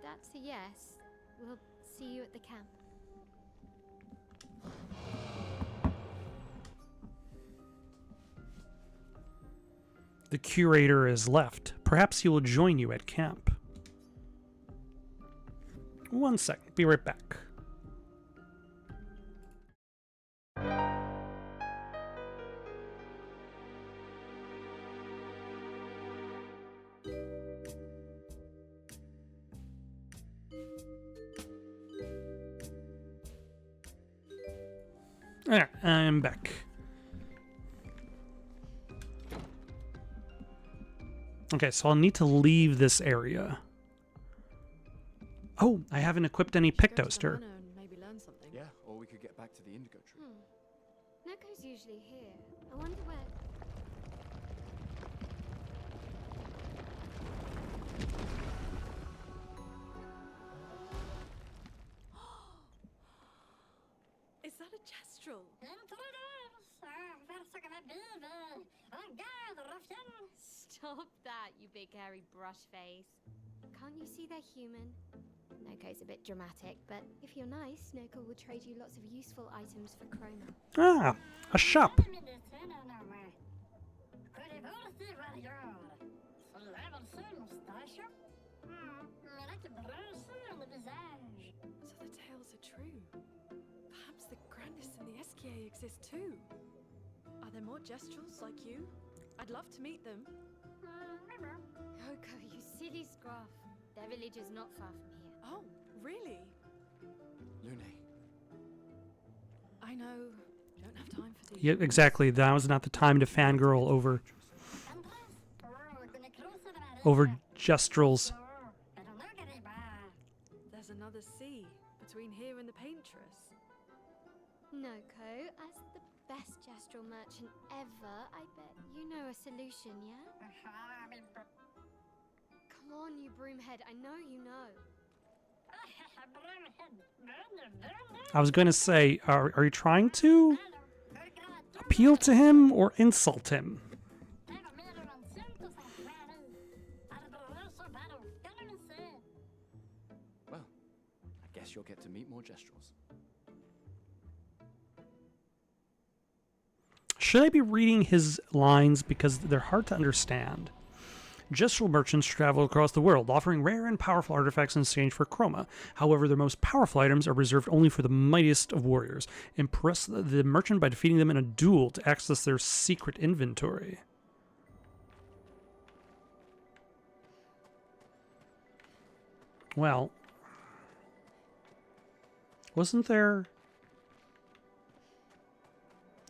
S5: that's a yes, we'll see you at the camp.
S1: The Curator is left. Perhaps he will join you at camp. 1 second. Be right back. Alright, I'm back. Okay, so I'll need to leave this area. Oh, I haven't equipped any Pictoaster.
S2: Maybe learn something.
S3: Yeah, or we could get back to the indigo tree.
S5: Neko's usually here. I wonder where...
S2: Is that a Kestrel?
S5: Stop that, you big hairy brush face. Can't you see they're human? Noko's a bit dramatic, but if you're nice, Noko will trade you lots of useful items for chroma.
S1: Ah, a shop.
S2: So the tales are true. Perhaps the grandest in the SKA exist too. Are there more Gestrels like you? I'd love to meet them.
S5: Noko, you silly scruff. Their village is not far from here.
S2: Oh, really?
S3: Lune.
S2: I know. Don't have time for these.
S1: Yeah, exactly. That was not the time to fangirl over Gestrels.
S2: There's another sea between here and the paintress.
S5: Noko, as the best Gestral merchant ever, I bet you know a solution, yeah? Come on, you broomhead. I know you know.
S1: I was going to say, are you trying to appeal to him or insult him?
S3: Well, I guess you'll get to meet more Gestrels.
S1: Should I be reading his lines because they're hard to understand? Gestral merchants travel across the world, offering rare and powerful artifacts in exchange for chroma. However, their most powerful items are reserved only for the mightiest of warriors. Impress the merchant by defeating them in a duel to access their secret inventory. Well, wasn't there...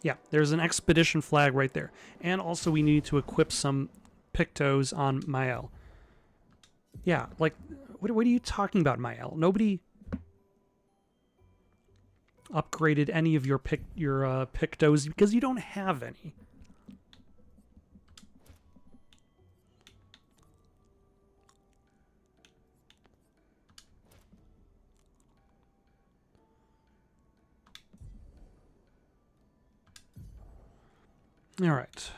S1: Yeah, there's an expedition flag right there. And also we need to equip some Pictos on Mael. Yeah, like, what are you talking about, Mael? Nobody upgraded any of your Pictos because you don't have any. All right.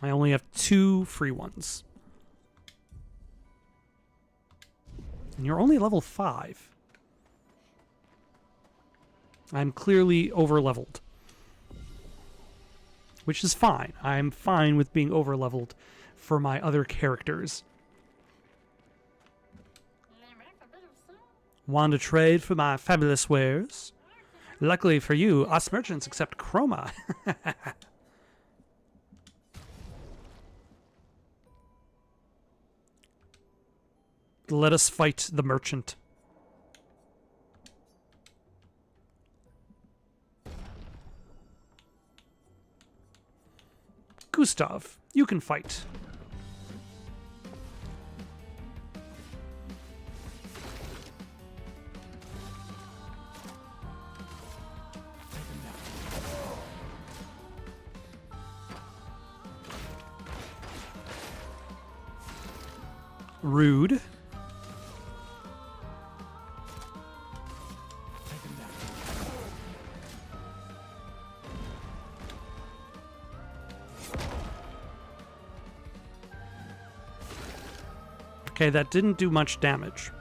S1: I only have 2 free ones. And you're only level 5. I'm clearly over-leveled. Which is fine. I'm fine with being over-leveled for my other characters. Want to trade for my fabulous wares? Luckily for you, us merchants accept chroma. Let us fight the merchant. Gustave, you can fight. Rude. Okay, that didn't do much damage.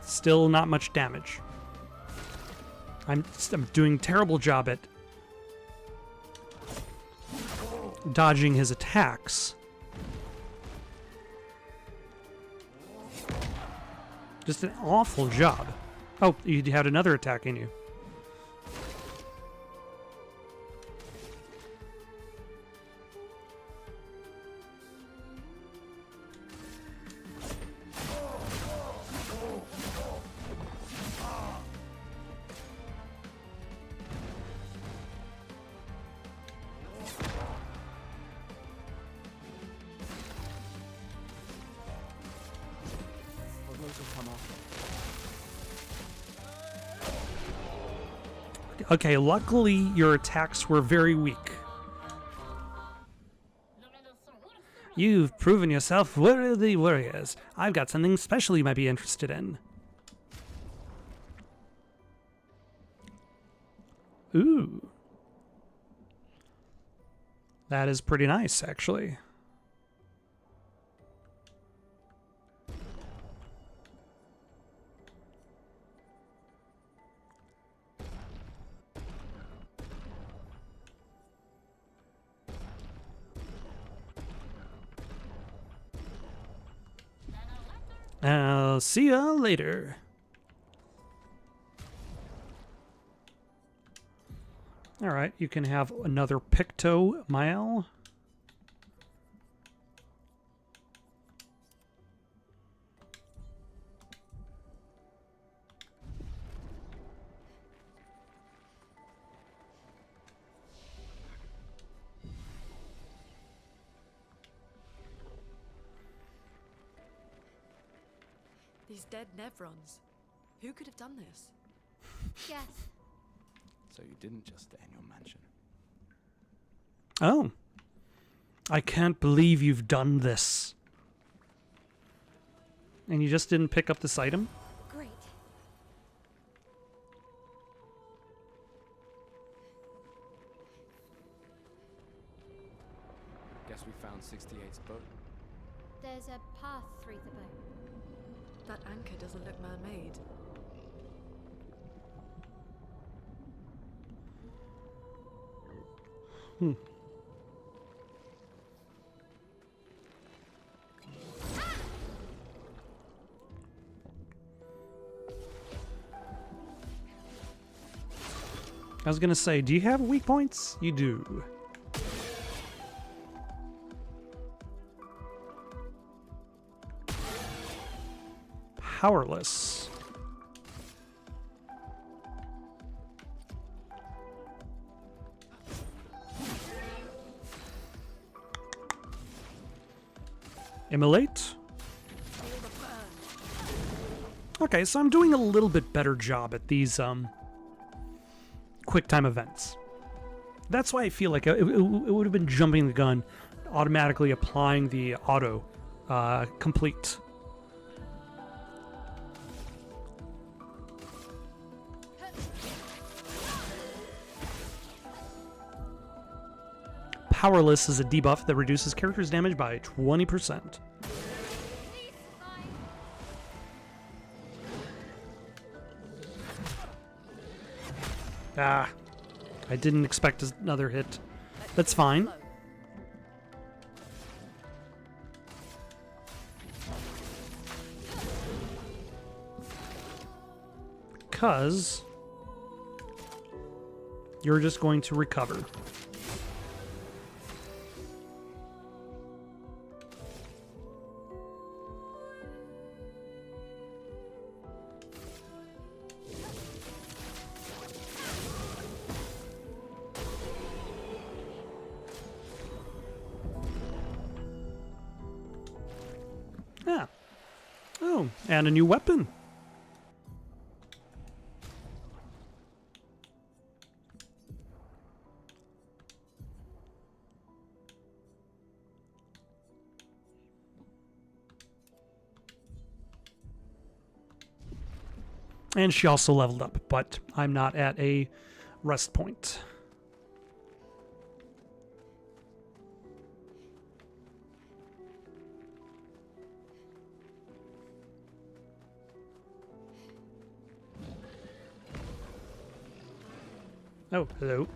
S1: Still not much damage. I'm doing a terrible job at dodging his attacks. Just an awful job. Oh, you had another attack in you. Okay, luckily your attacks were very weak. You've proven yourself worthy warriors. I've got something special you might be interested in. Ooh. That is pretty nice, actually. I'll see ya later. Alright, you can have another Picto Mile.
S2: These dead Nevrons. Who could have done this?
S5: Yes.
S4: So you didn't just stay in your mansion.
S1: Oh. I can't believe you've done this. And you just didn't pick up this item?
S5: Great.
S4: Guess we found 68's boat.
S5: There's a path through the boat.
S2: That anchor doesn't look man-made.
S1: I was gonna say, do you have weak points? You do. Powerless. Immolate. Okay, so I'm doing a little bit better job at these quick time events. That's why I feel like it would have been jumping the gun, automatically applying the auto complete. Powerless is a debuff that reduces character's damage by 20%. Ah, I didn't expect another hit. That's fine. Because you're just going to recover. Yeah. Oh, and a new weapon. And she also leveled up, but I'm not at a rest point. Oh, hello.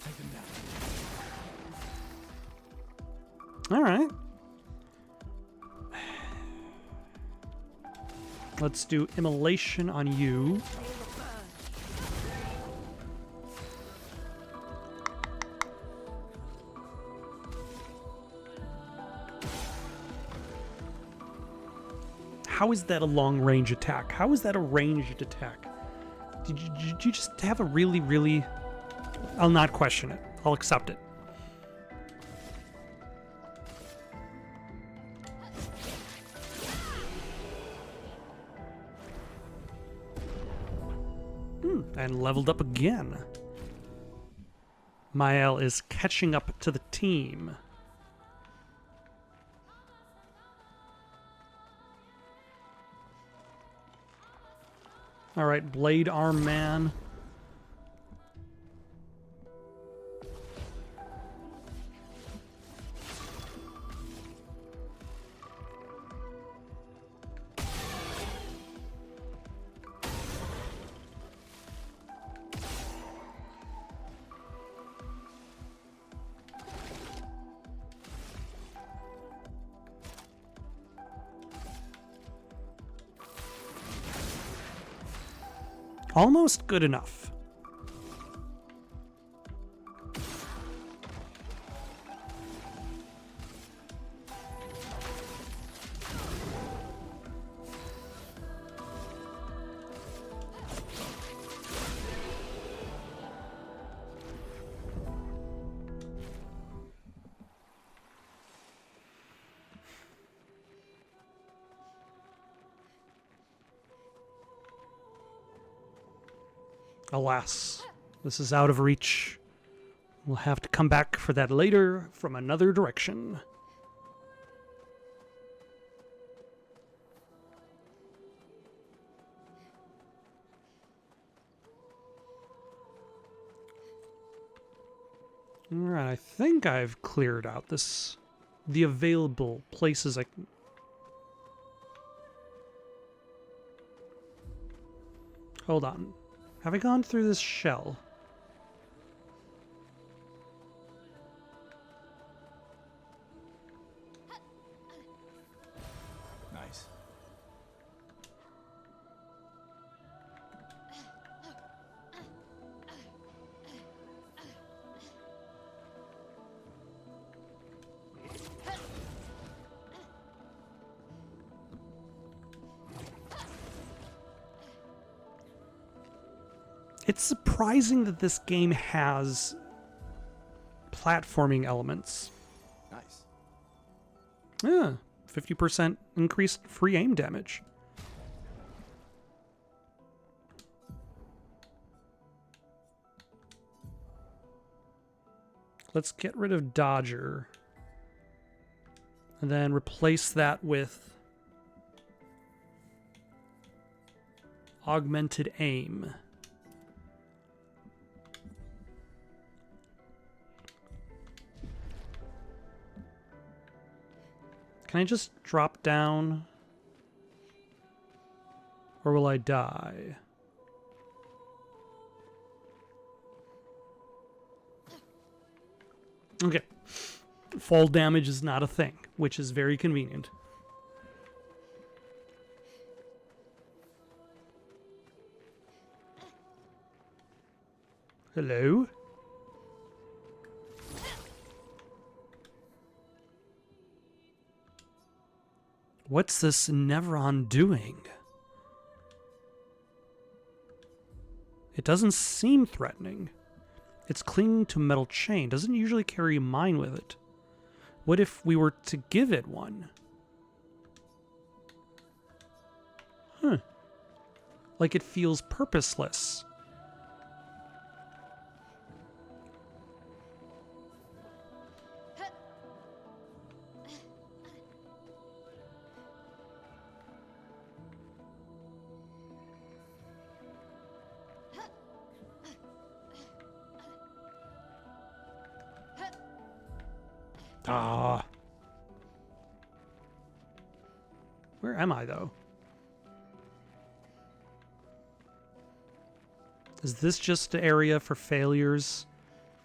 S4: Take them down.
S1: All right. Let's do immolation on you. How is that a long-range attack? How is that a ranged attack? Did you just have a really, really... I'll not question it. I'll accept it. And leveled up again. Mael is catching up to the team. Alright, Blade Arm Man. Almost good enough. Alas, this is out of reach. We'll have to come back for that later from another direction. Alright, I think I've cleared out the available places I can... Hold on. Have I gone through this shell?
S3: Nice.
S1: It's surprising that this game has platforming elements.
S3: Nice.
S1: Yeah, 50% increased free aim damage. Let's get rid of Dodger. And then replace that with Augmented Aim. Can I just drop down? Or will I die? Okay. Fall damage is not a thing, which is very convenient. Hello? What's this Nevron doing? It doesn't seem threatening. It's clinging to a metal chain. Doesn't usually carry a mine with it. What if we were to give it one? Huh. Like it feels purposeless. Ah. Where am I, though? Is this just an area for failures?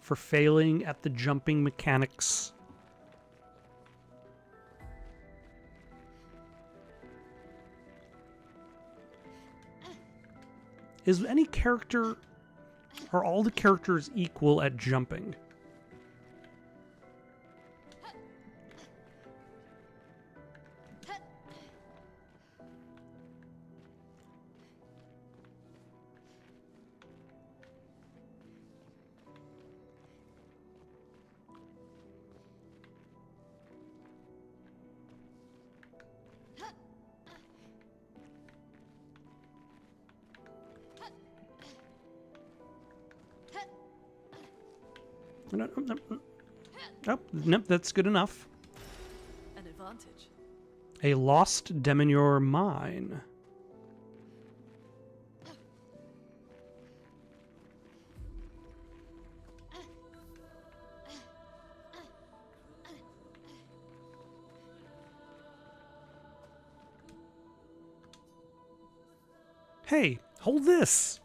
S1: For failing at the jumping mechanics? Is any character... Are all the characters equal at jumping? Nope, nope, that's good enough.
S2: An advantage.
S1: A lost Demonure mine. Hey, hold this!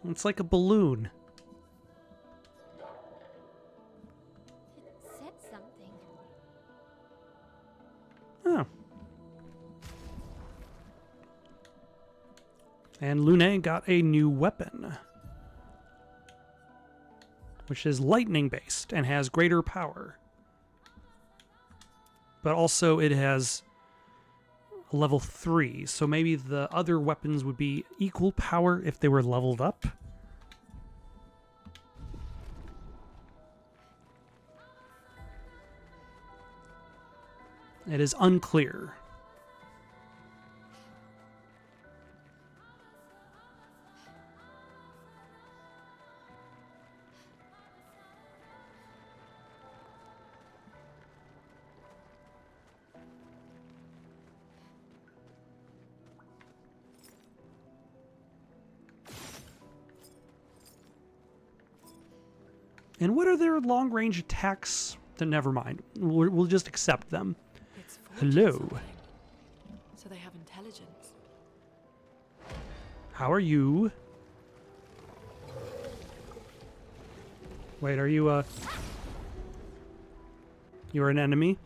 S1: It's like a balloon.
S5: It said something.
S1: Oh. And Lune got a new weapon, which is lightning based and has greater power. But also it has a level 3, so maybe the other weapons would be equal power if they were leveled up. It is unclear. And what are their long-range attacks? Then never mind. We'll just accept them.
S2: It's forged
S1: Hello.
S2: something. So they have intelligence.
S1: How are you? Wait, are you you're an enemy?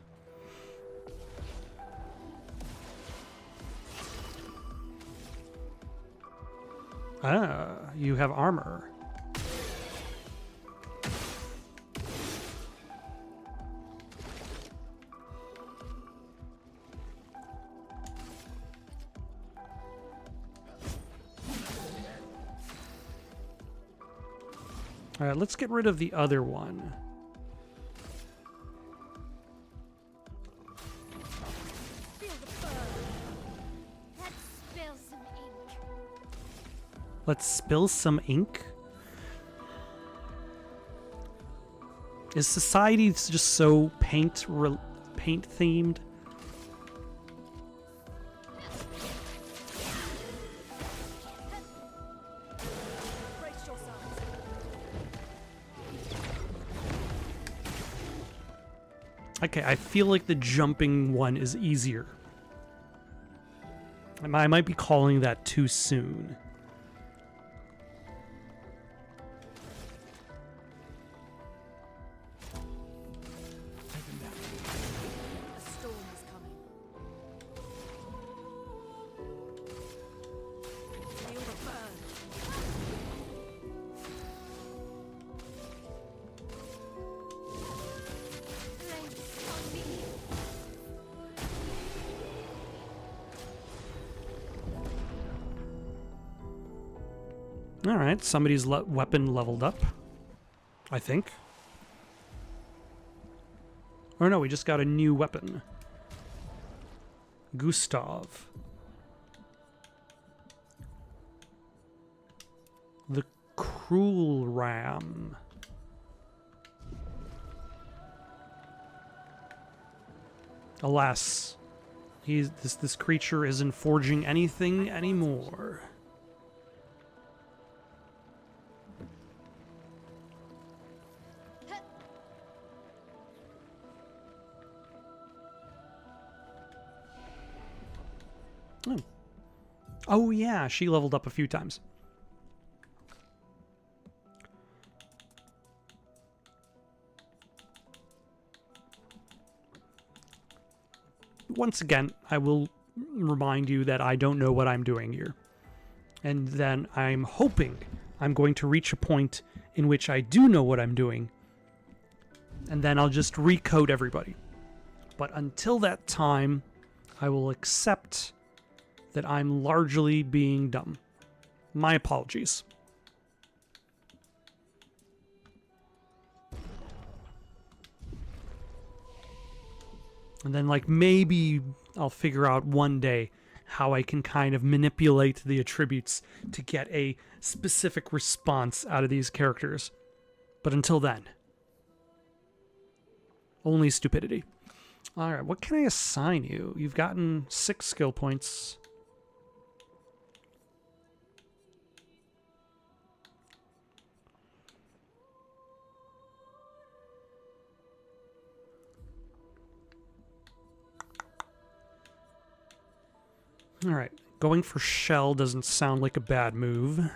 S1: Ah, you have armor. All right, let's get rid of the other one.
S5: Feel the burn. Let's spill some ink.
S1: Let's spill some ink. Is society just so paint themed?
S2: Brace yourselves.
S1: Okay, I feel like the jumping one is easier. I might be calling that too soon.
S2: A storm is coming. Feel the burn.
S5: Drinks on me.
S1: All right, somebody's weapon leveled up, I think. Or no, we just got a new weapon. Gustave. The Cruel Ram. Alas, this creature isn't forging anything anymore. Oh. Oh yeah, she leveled up a few times. Once again, I will remind you that I don't know what I'm doing here. And then I'm hoping I'm going to reach a point in which I do know what I'm doing. And then I'll just recode everybody. But until that time, I will accept that I'm largely being dumb. My apologies. And then, like, maybe I'll figure out one day how I can kind of manipulate the attributes to get a specific response out of these characters. But until then, only stupidity. Alright, what can I assign you? You've gotten 6 skill points. Alright, going for Shell doesn't sound like a bad move.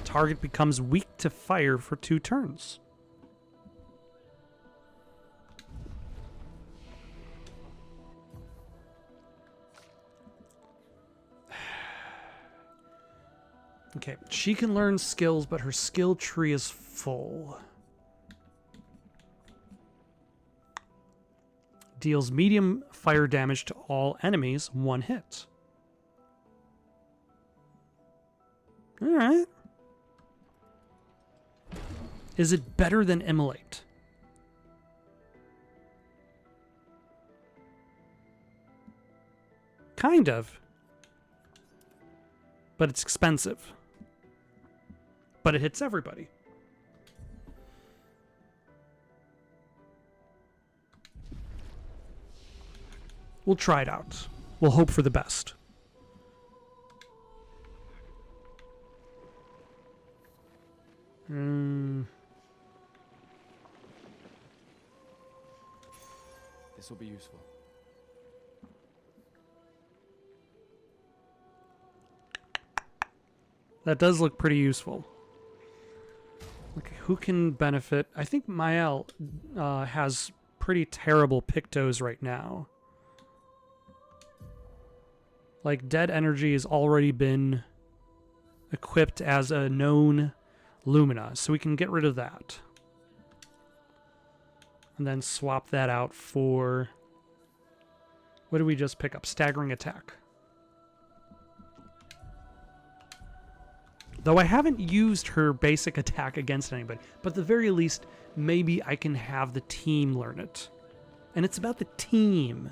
S1: Target becomes weak to fire for 2 turns. Okay, she can learn skills, but her skill tree is full. Deals medium fire damage to all enemies, 1 hit. Alright. Is it better than Immolate? Kind of. But it's expensive. But it hits everybody. We'll try it out. We'll hope for the best.
S3: This will be useful.
S1: That does look pretty useful. Okay, who can benefit? I think Mael has pretty terrible Pictos right now. Like, Dead Energy has already been equipped as a known Lumina, so we can get rid of that. And then swap that out for... What did we just pick up? Staggering Attack. Though I haven't used her basic attack against anybody. But at the very least, maybe I can have the team learn it. And it's about the team.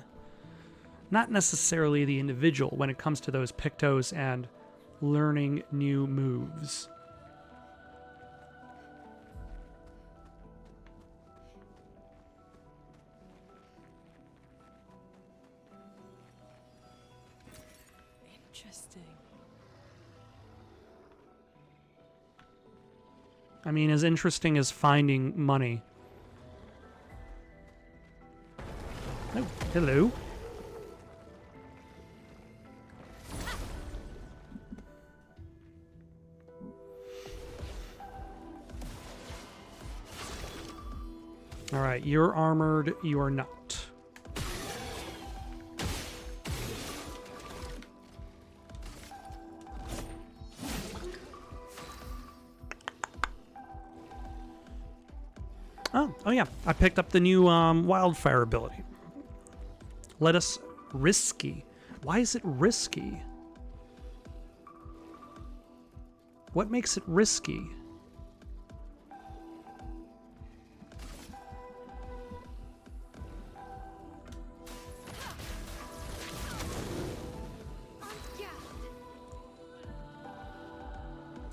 S1: Not necessarily the individual when it comes to those Pictos and learning new moves.
S2: Interesting.
S1: I mean, as interesting as finding money. Oh, hello. All right, you're armored, you are not. Oh yeah, I picked up the new wildfire ability. Let us risky. Why is it risky? What makes it risky?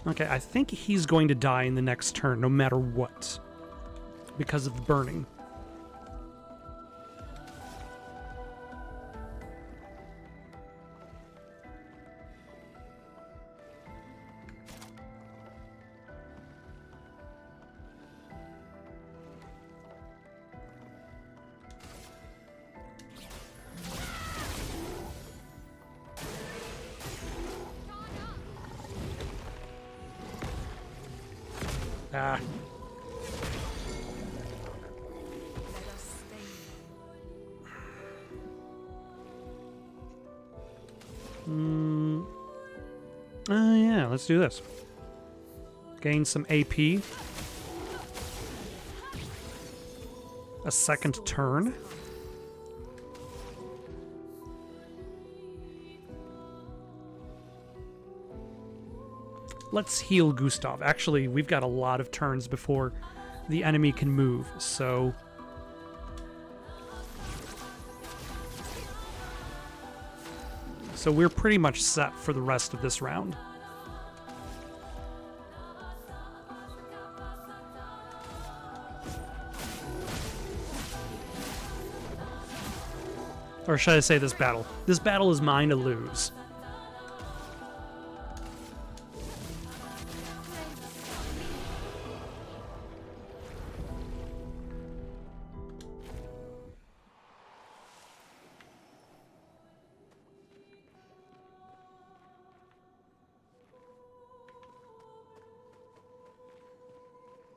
S1: Okay, I think he's going to die in the next turn, no matter what. Because of the burning. Ah. Yeah, let's do this. Gain some AP. A second turn. Let's heal Gustave. Actually, we've got a lot of turns before the enemy can move, so... So we're pretty much set for the rest of this round. Or should I say this battle? This battle is mine to lose.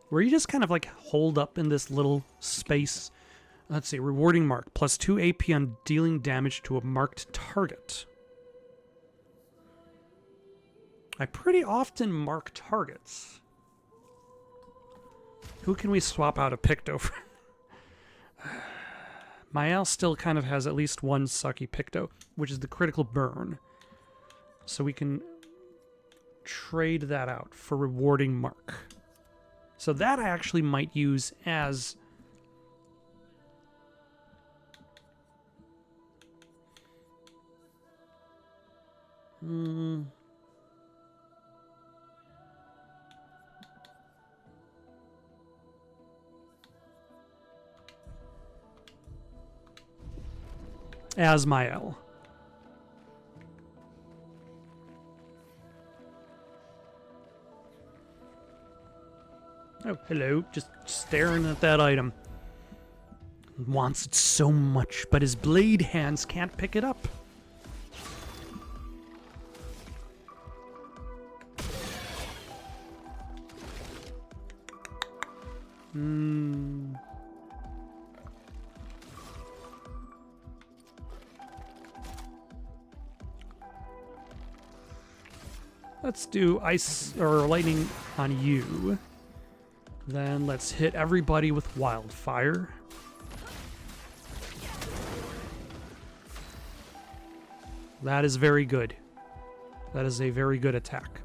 S1: Where you just kind of like hold up in this little space. Let's see, rewarding mark. Plus 2 AP on dealing damage to a marked target. I pretty often mark targets. Who can we swap out a Picto for? Mael still kind of has at least one sucky Picto, which is the critical burn. So we can trade that out for rewarding mark. So that I actually might use as... as Mael. Oh, hello. Just staring at that item. Wants it so much, but his blade hands can't pick it up. Let's do ice or lightning on you. Then let's hit everybody with wildfire. That is very good. That is a very good attack.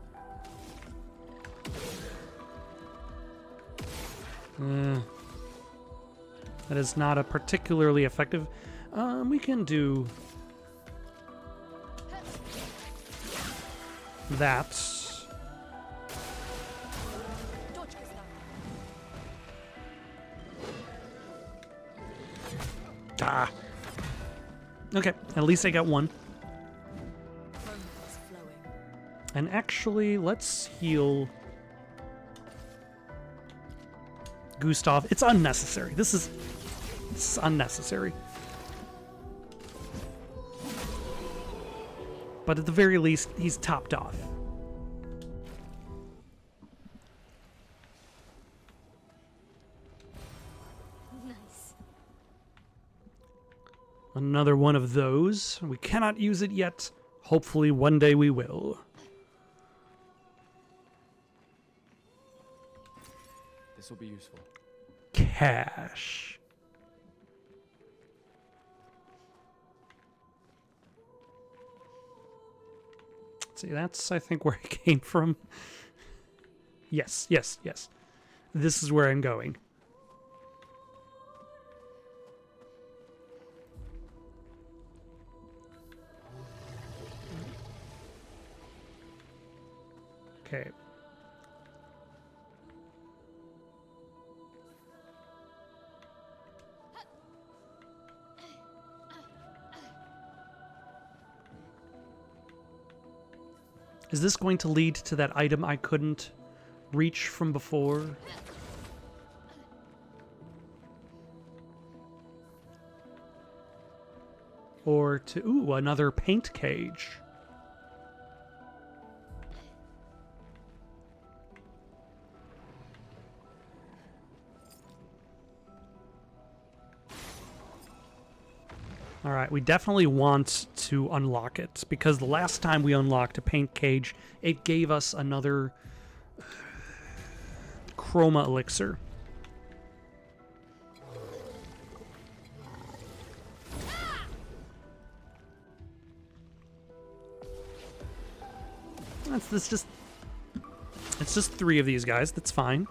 S1: That is not a particularly effective. We can do that.
S2: Dodge, Gustave.
S1: Ah. Okay, at least I got one.
S2: Momentum is flowing.
S1: And actually, let's heal Gustave. It's unnecessary. This is unnecessary. But at the very least, he's topped off.
S5: Nice.
S1: Another one of those. We cannot use it yet. Hopefully one day we will.
S4: This will be useful.
S1: Cash. See, that's, I think, where I came from. Yes, yes, yes. This is where I'm going. Okay. Is this going to lead to that item I couldn't reach from before? Or to, ooh, another paint cage. Alright, we definitely want to unlock it, because the last time we unlocked a paint cage, it gave us another chroma elixir. This just it's just 3 of these guys, that's fine.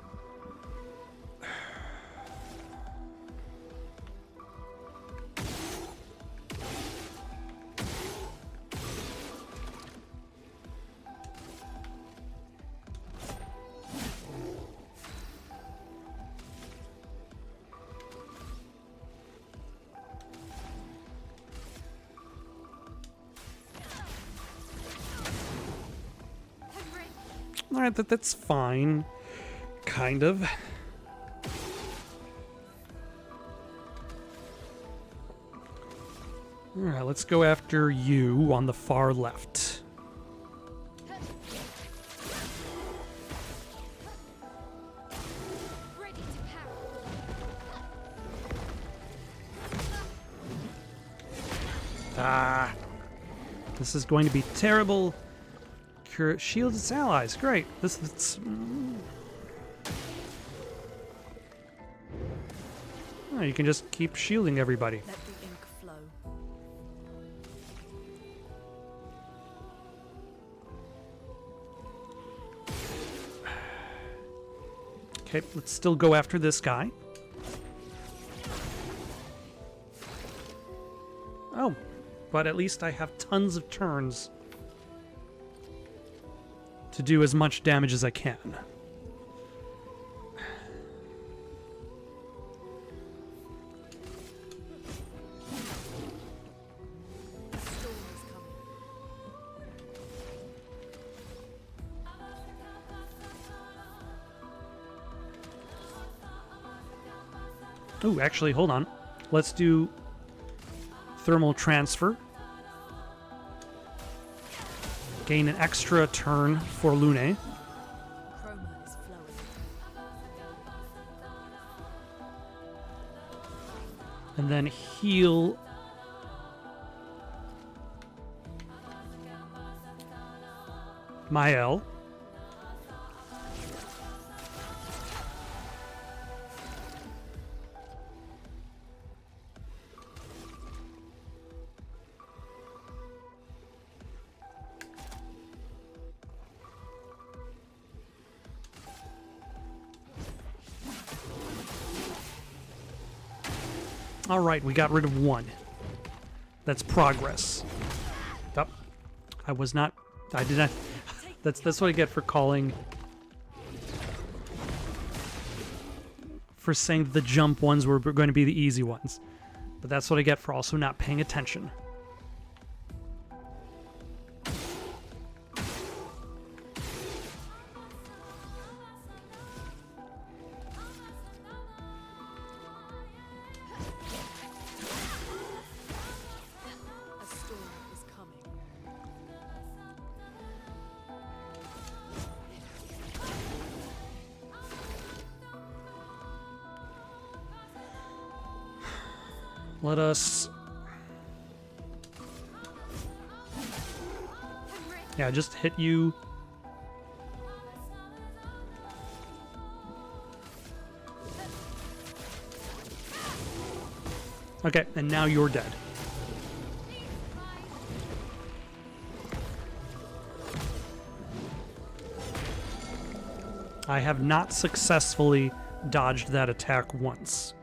S1: Alright, that's fine. Kind of. Alright, let's go after you on the far left.
S5: Ready to parry.
S1: Ah. This is going to be terrible. Shield its allies. Great. This. Oh, you can just keep shielding everybody.
S2: Let the ink flow.
S1: Okay, let's still go after this guy. Oh, but at least I have tons of turns to do as much damage as I can.
S2: A storm is coming.
S1: Oh, actually, hold on. Let's do thermal transfer. Gain an extra turn for Lune.
S2: Chroma is flowing.
S1: And then heal Mael. All right, we got rid of 1. That's progress. Up. I was not. I did not. That's what I get for calling. For saying that the jump ones were going to be the easy ones. But that's what I get for also not paying attention.
S2: A storm is coming.
S1: Let us. Yeah, just hit you. Okay, and now you're dead. I have not successfully dodged that attack once.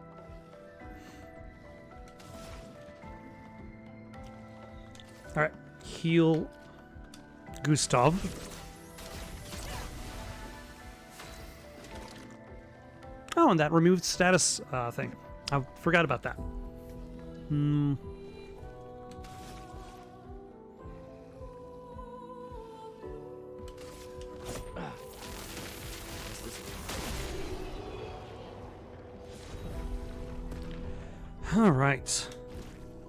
S1: Alright, heal Gustave. Oh, and that removed status thing. I forgot about that. All right,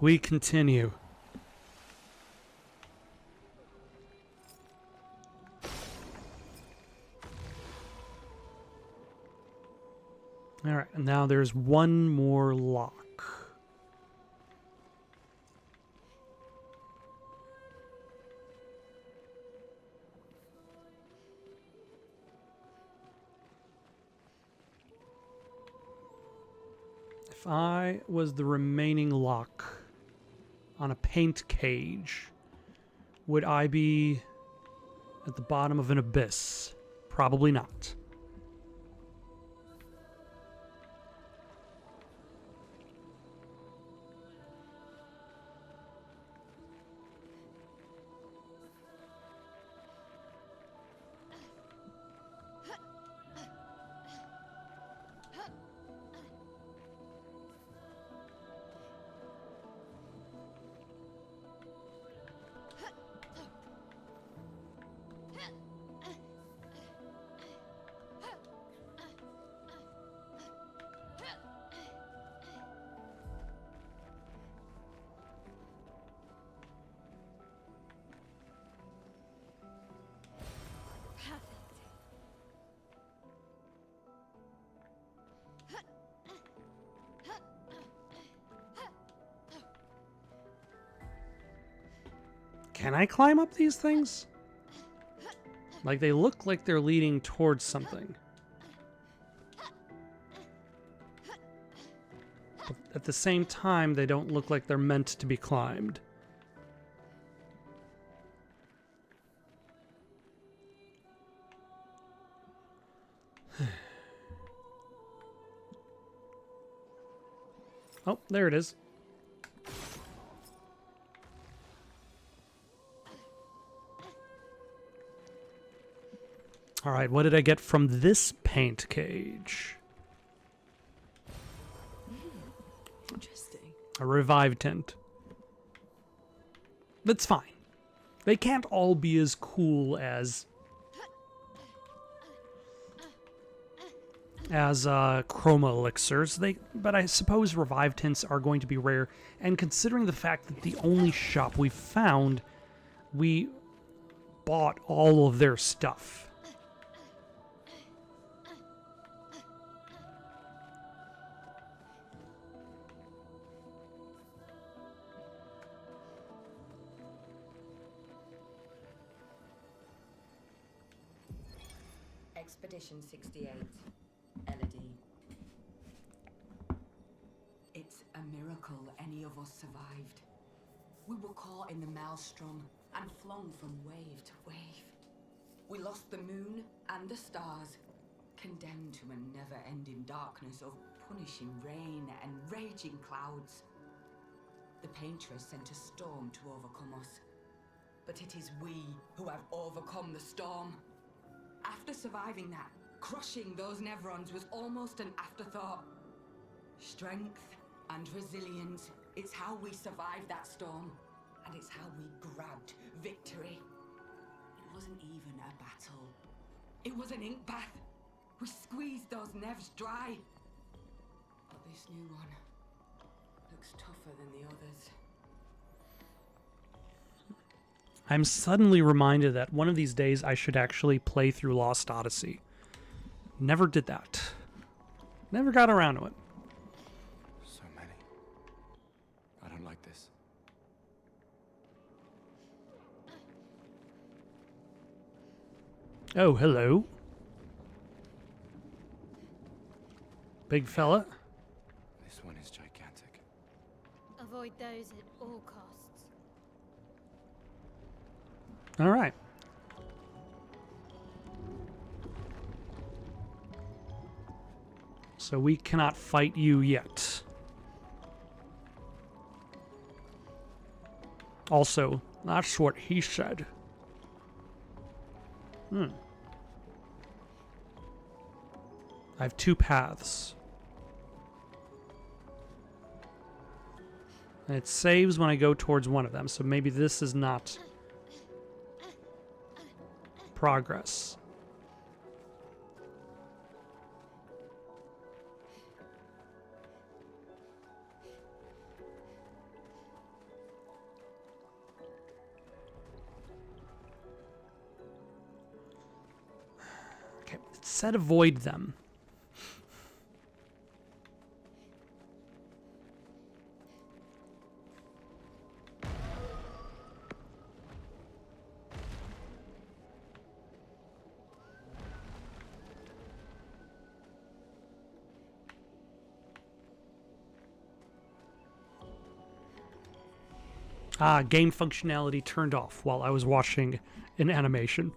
S1: we continue. All right, and now there's one more lock. If I was the remaining lock on a paint cage, would I be at the bottom of an abyss? Probably not. Can I climb up these things? Like, they look like they're leading towards something. But at the same time, they don't look like they're meant to be climbed. Oh, there it is. All right, what did I get from this paint cage?
S2: Interesting.
S1: A revived tint. That's fine. They can't all be as cool as chroma elixirs. But I suppose revived tints are going to be rare. And considering the fact that the only shop we found, we bought all of their stuff.
S6: Expedition 68, Elodie. It's a miracle any of us survived. We were caught in the maelstrom and flung from wave to wave. We lost the moon and the stars, condemned to a never-ending darkness of punishing rain and raging clouds. The Paintress sent a storm to overcome us, but it is we who have overcome the storm. After surviving that, crushing those Neverons was almost an afterthought. Strength and resilience, it's how we survived that storm, and it's how we grabbed victory. It wasn't even a battle. It was an ink bath. We squeezed those Nevs dry. But this new one looks tougher than the others.
S1: I'm suddenly reminded that one of these days I should actually play through Lost Odyssey. Never did that. Never got around to it.
S3: So many. I don't like this.
S1: Oh, hello. Big fella.
S3: This one is gigantic.
S5: Avoid those at all costs.
S1: All right. So we cannot fight you yet. Also, that's what he said. I have two paths. And it saves when I go towards one of them, so maybe this is not progress. Okay, it said avoid them. Game functionality turned off while I was watching an animation.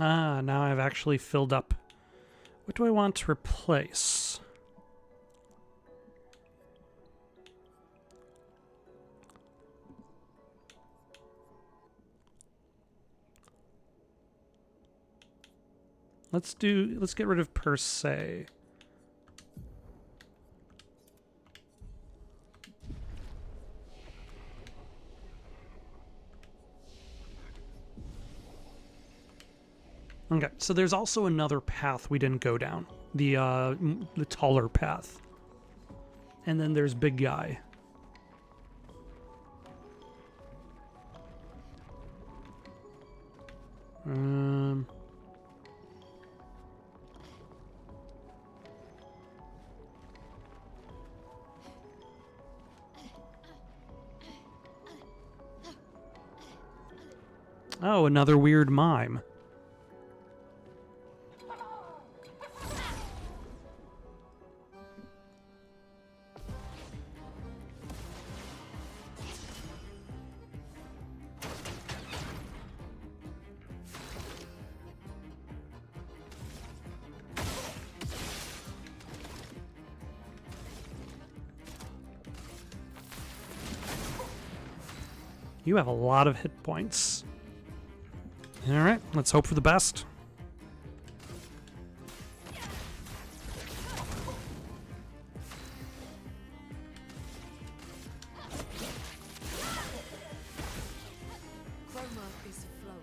S1: Ah, now I've actually filled up. What do I want to replace? Let's get rid of per se. Okay, so there's also another path we didn't go down. The taller path. And then there's Big Guy. Oh, another weird mime. You have a lot of hit points. Alright, let's hope for the best.
S2: Chroma is flowing.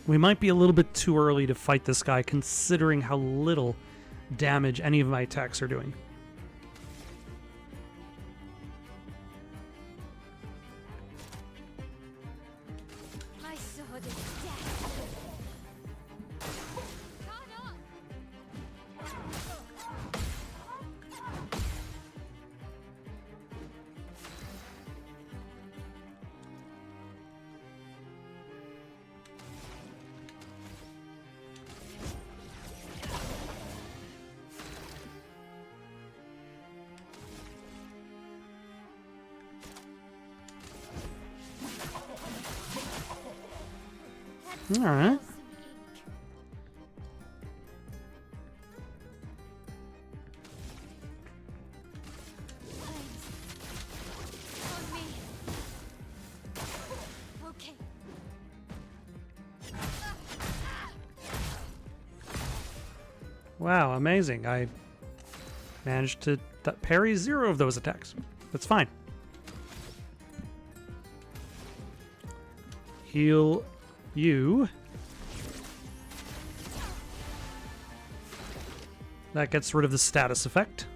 S1: We might be a little bit too early to fight this guy, considering how little damage any of my attacks are doing.
S5: My sword is death. Guard up!
S1: All right.
S5: On me. Okay.
S1: Wow, amazing. I managed to parry 0 of those attacks. That's fine. Heal you. That gets rid of the status effect.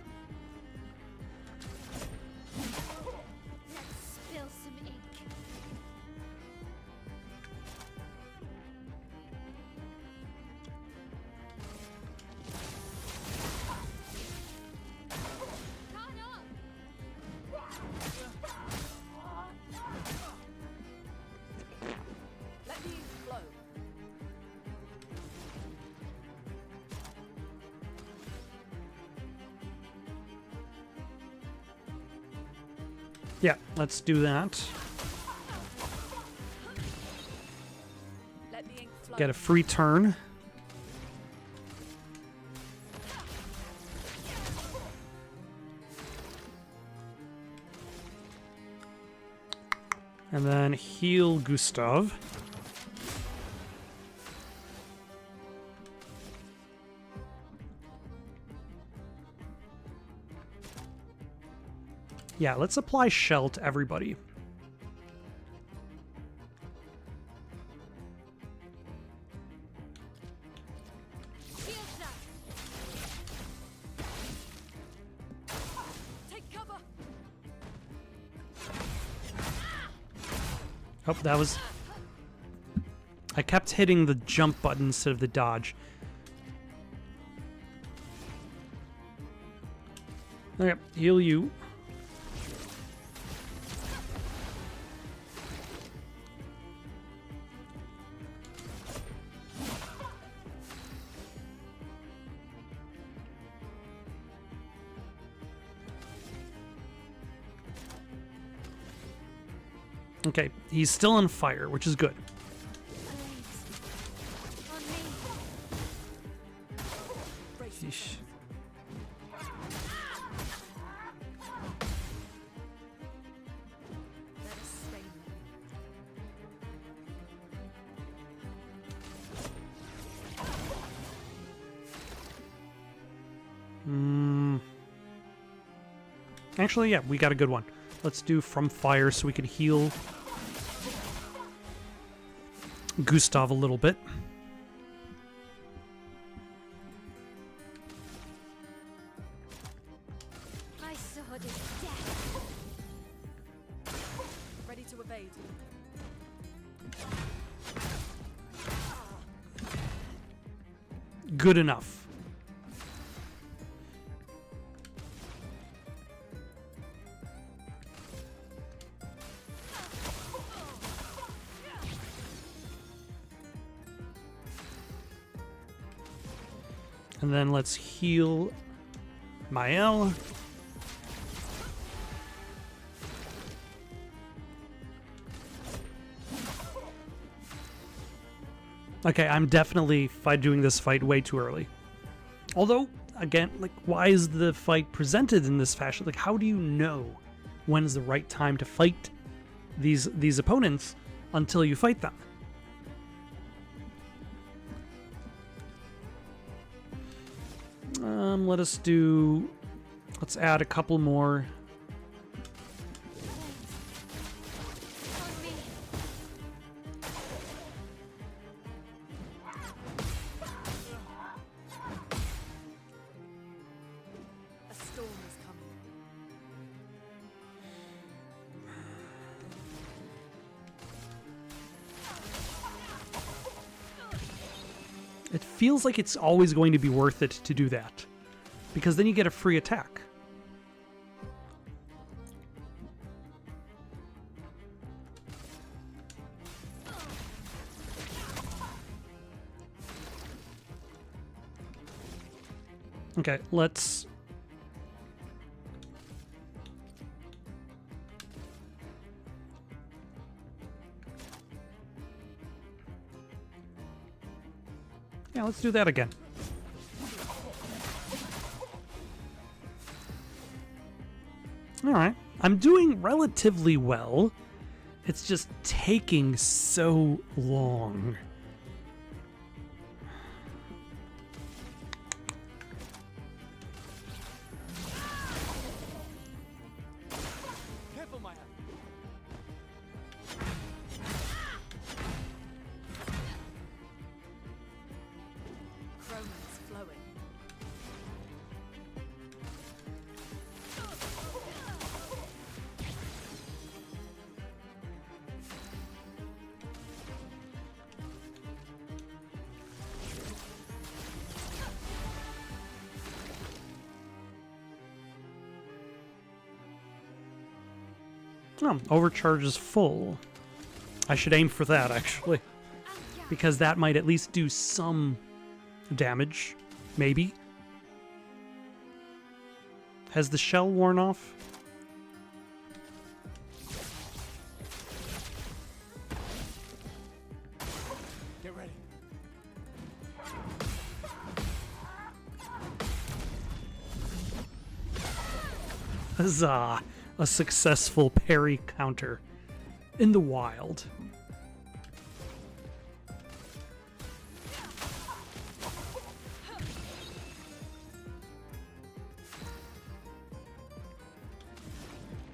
S5: Let's spill some ink. Guard up!
S2: Let me flow.
S1: Yeah, let's do that.
S2: Let the ink flow.
S1: Get a free turn. And then heal Gustave. Yeah, let's apply Shell to everybody.
S5: Shield that!
S2: Take cover.
S1: Oh, that was... I kept hitting the jump button instead of the dodge. Okay, heal you. Okay, he's still on fire, which is good.
S5: Thanks. On me.
S1: Yeesh.
S2: Let us stay there.
S1: Actually, yeah, we got a good one. Let's do from fire so we can heal Gustave a little bit.
S5: My sword is death.
S2: Ready to evade.
S1: Good enough. And then let's heal Mael. Okay, I'm definitely doing this fight way too early. Although, again, like, why is the fight presented in this fashion? Like, how do you know when is the right time to fight these opponents until you fight them? Let's add a couple more.
S5: On me.
S2: A storm is coming.
S1: It feels like it's always going to be worth it to do that, because then you get a free attack. Okay, let's... Yeah, let's do that again. Alright, I'm doing relatively well. It's just taking so long.
S3: Careful, my hand.
S2: Chroma's flowing.
S1: Oh, overcharge is full. I should aim for that, actually. Because that might at least do some damage. Maybe. Has the shell worn off?
S3: Get ready.
S1: Huzzah! A successful parry counter in the wild.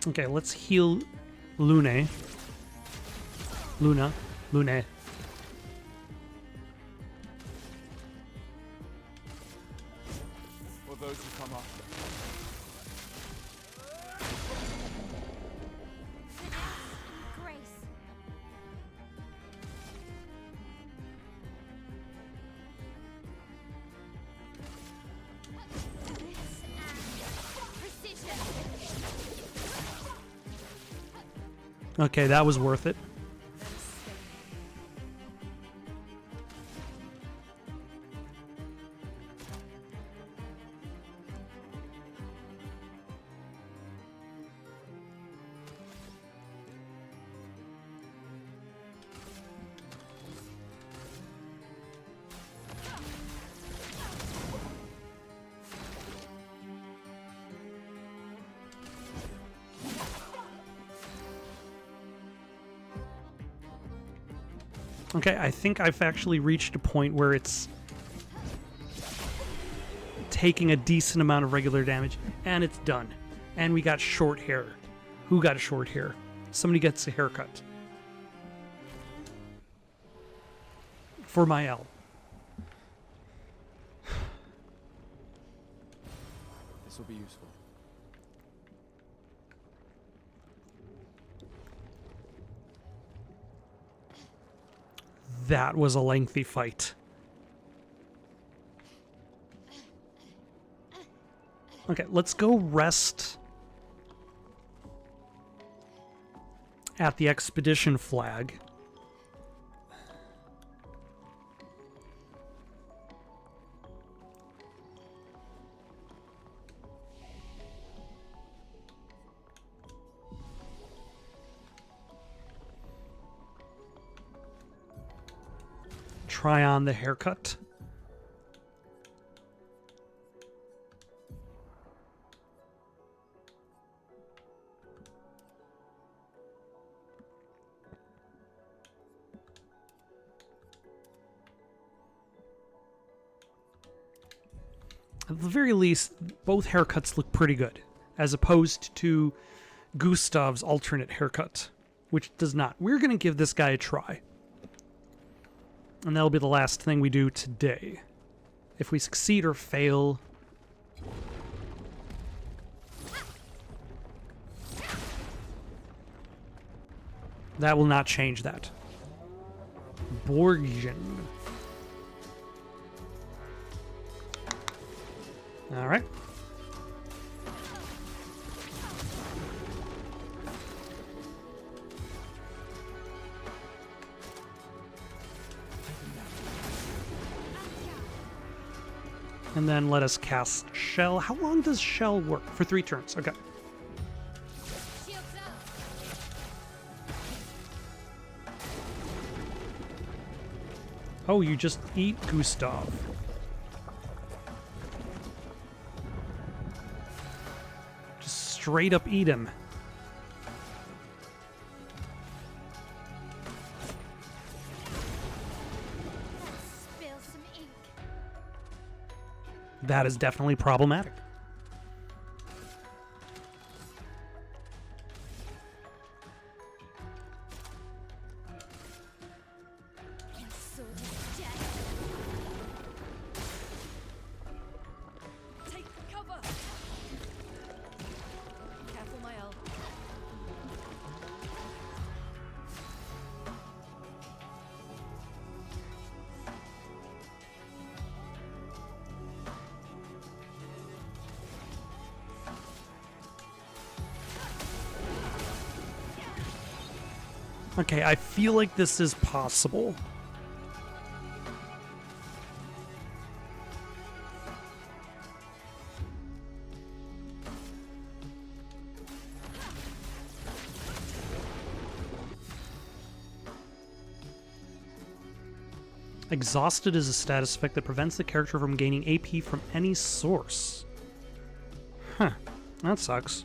S1: Okay, let's heal Lune. Lune.
S3: For those who come after.
S5: Grace. Precision.
S1: Okay, that was worth it.
S2: Let us stay there.
S1: Okay, I think I've actually reached a point where it's taking a decent amount of regular damage, and it's done. And we got short hair. Who got short hair? Somebody gets a haircut. For my L.
S3: This will be useful.
S1: That was a lengthy fight. Okay, let's go rest at the expedition flag. Try on the haircut. At the very least, both haircuts look pretty good, as opposed to Gustave's alternate haircut, which does not. We're going to give this guy a try. And that'll be the last thing we do today. If we succeed or fail... that will not change that. Borgian. Alright. And then let us cast Shell. How long does Shell work? For 3 turns. Okay. Oh, you just eat Gustave. Just straight up eat him.
S5: Spill some ink.
S1: That is definitely problematic.
S5: Your sword is dead.
S2: Take cover! Careful, my L.
S1: Okay, I feel like this is possible. Exhausted is a status effect that prevents the character from gaining AP from any source. Huh, that sucks.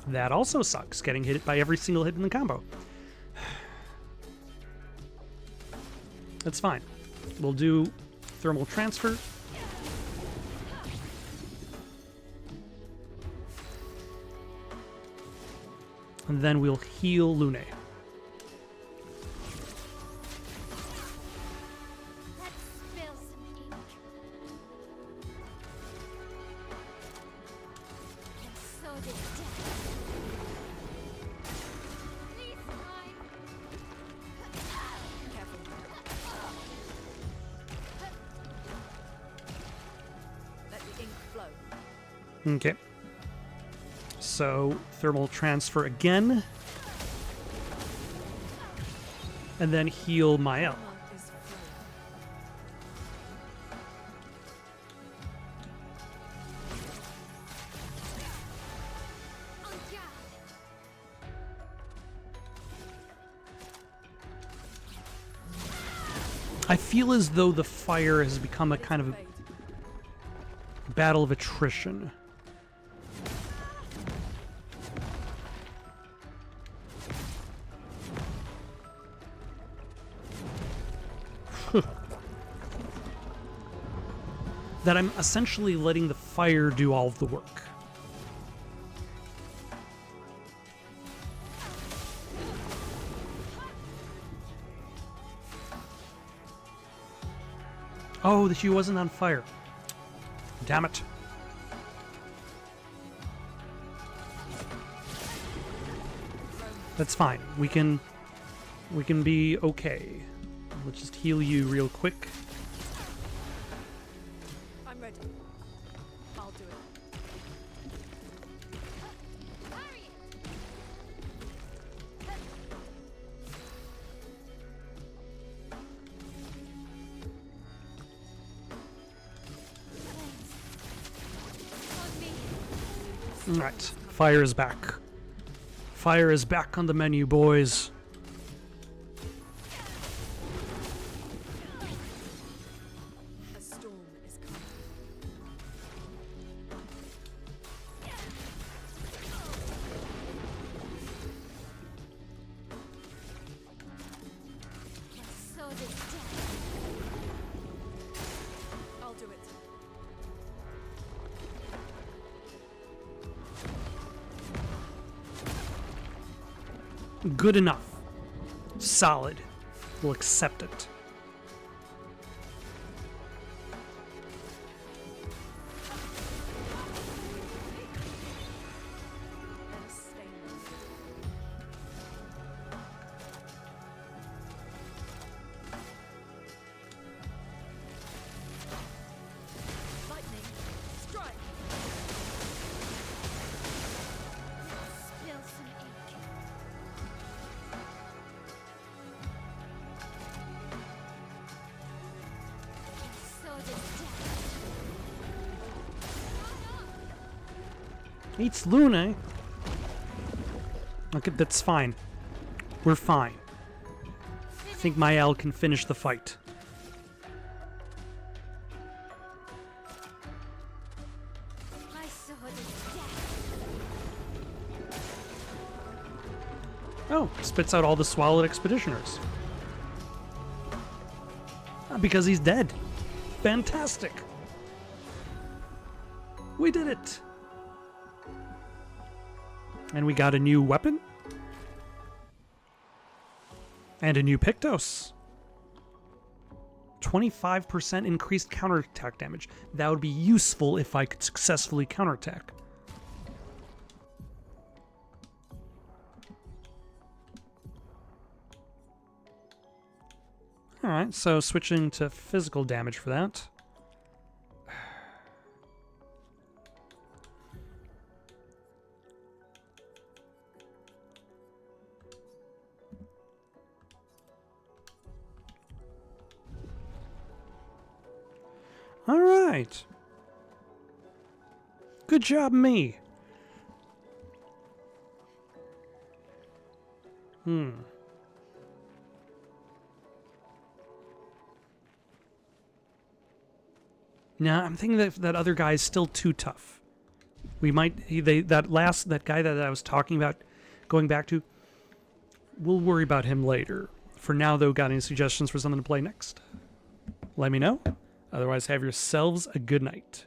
S1: That also sucks, getting hit by every single hit in the combo. That's fine. We'll do thermal transfer. And then we'll heal Lune.
S5: Let's spill some ink. Your sword is dead. Please, mine.
S2: Careful. Let the ink flow.
S1: Okay. So, thermal transfer again. And then heal Mael.
S2: Mark is flowing.
S5: On guard.
S1: I feel as though the fire has become a kind of a
S2: Fade.
S1: battle of attrition. That I'm essentially letting the fire do all of the work. Oh, she wasn't on fire. Damn it. That's fine. We can be okay. Let's just heal you real quick.
S2: I'm ready. I'll do it.
S1: Alright. Fire is back. Fire is back on the menu, boys.
S2: A storm is coming.
S5: So this death.
S2: I'll do it.
S1: Good enough. Solid. We'll accept it.
S2: Let us stay there. Lightning, strike!
S5: Spill some ink. So this death.
S1: It's Lune, eh? Okay, that's fine. We're fine. I think my L can finish the fight.
S5: My sword is death.
S1: Oh, spits out all the swallowed expeditioners. Because he's dead. Fantastic. We did it. And we got a new weapon. And a new Pictos. 25% increased counterattack damage. That would be useful if I could successfully counterattack. Alright, so switching to physical damage for that. Alright. Good job, me. Nah, I'm thinking that other guy is still too tough. We might that guy that I was talking about going back to. We'll worry about him later. For now, though, got any suggestions for something to play next? Let me know. Otherwise, have yourselves a good night.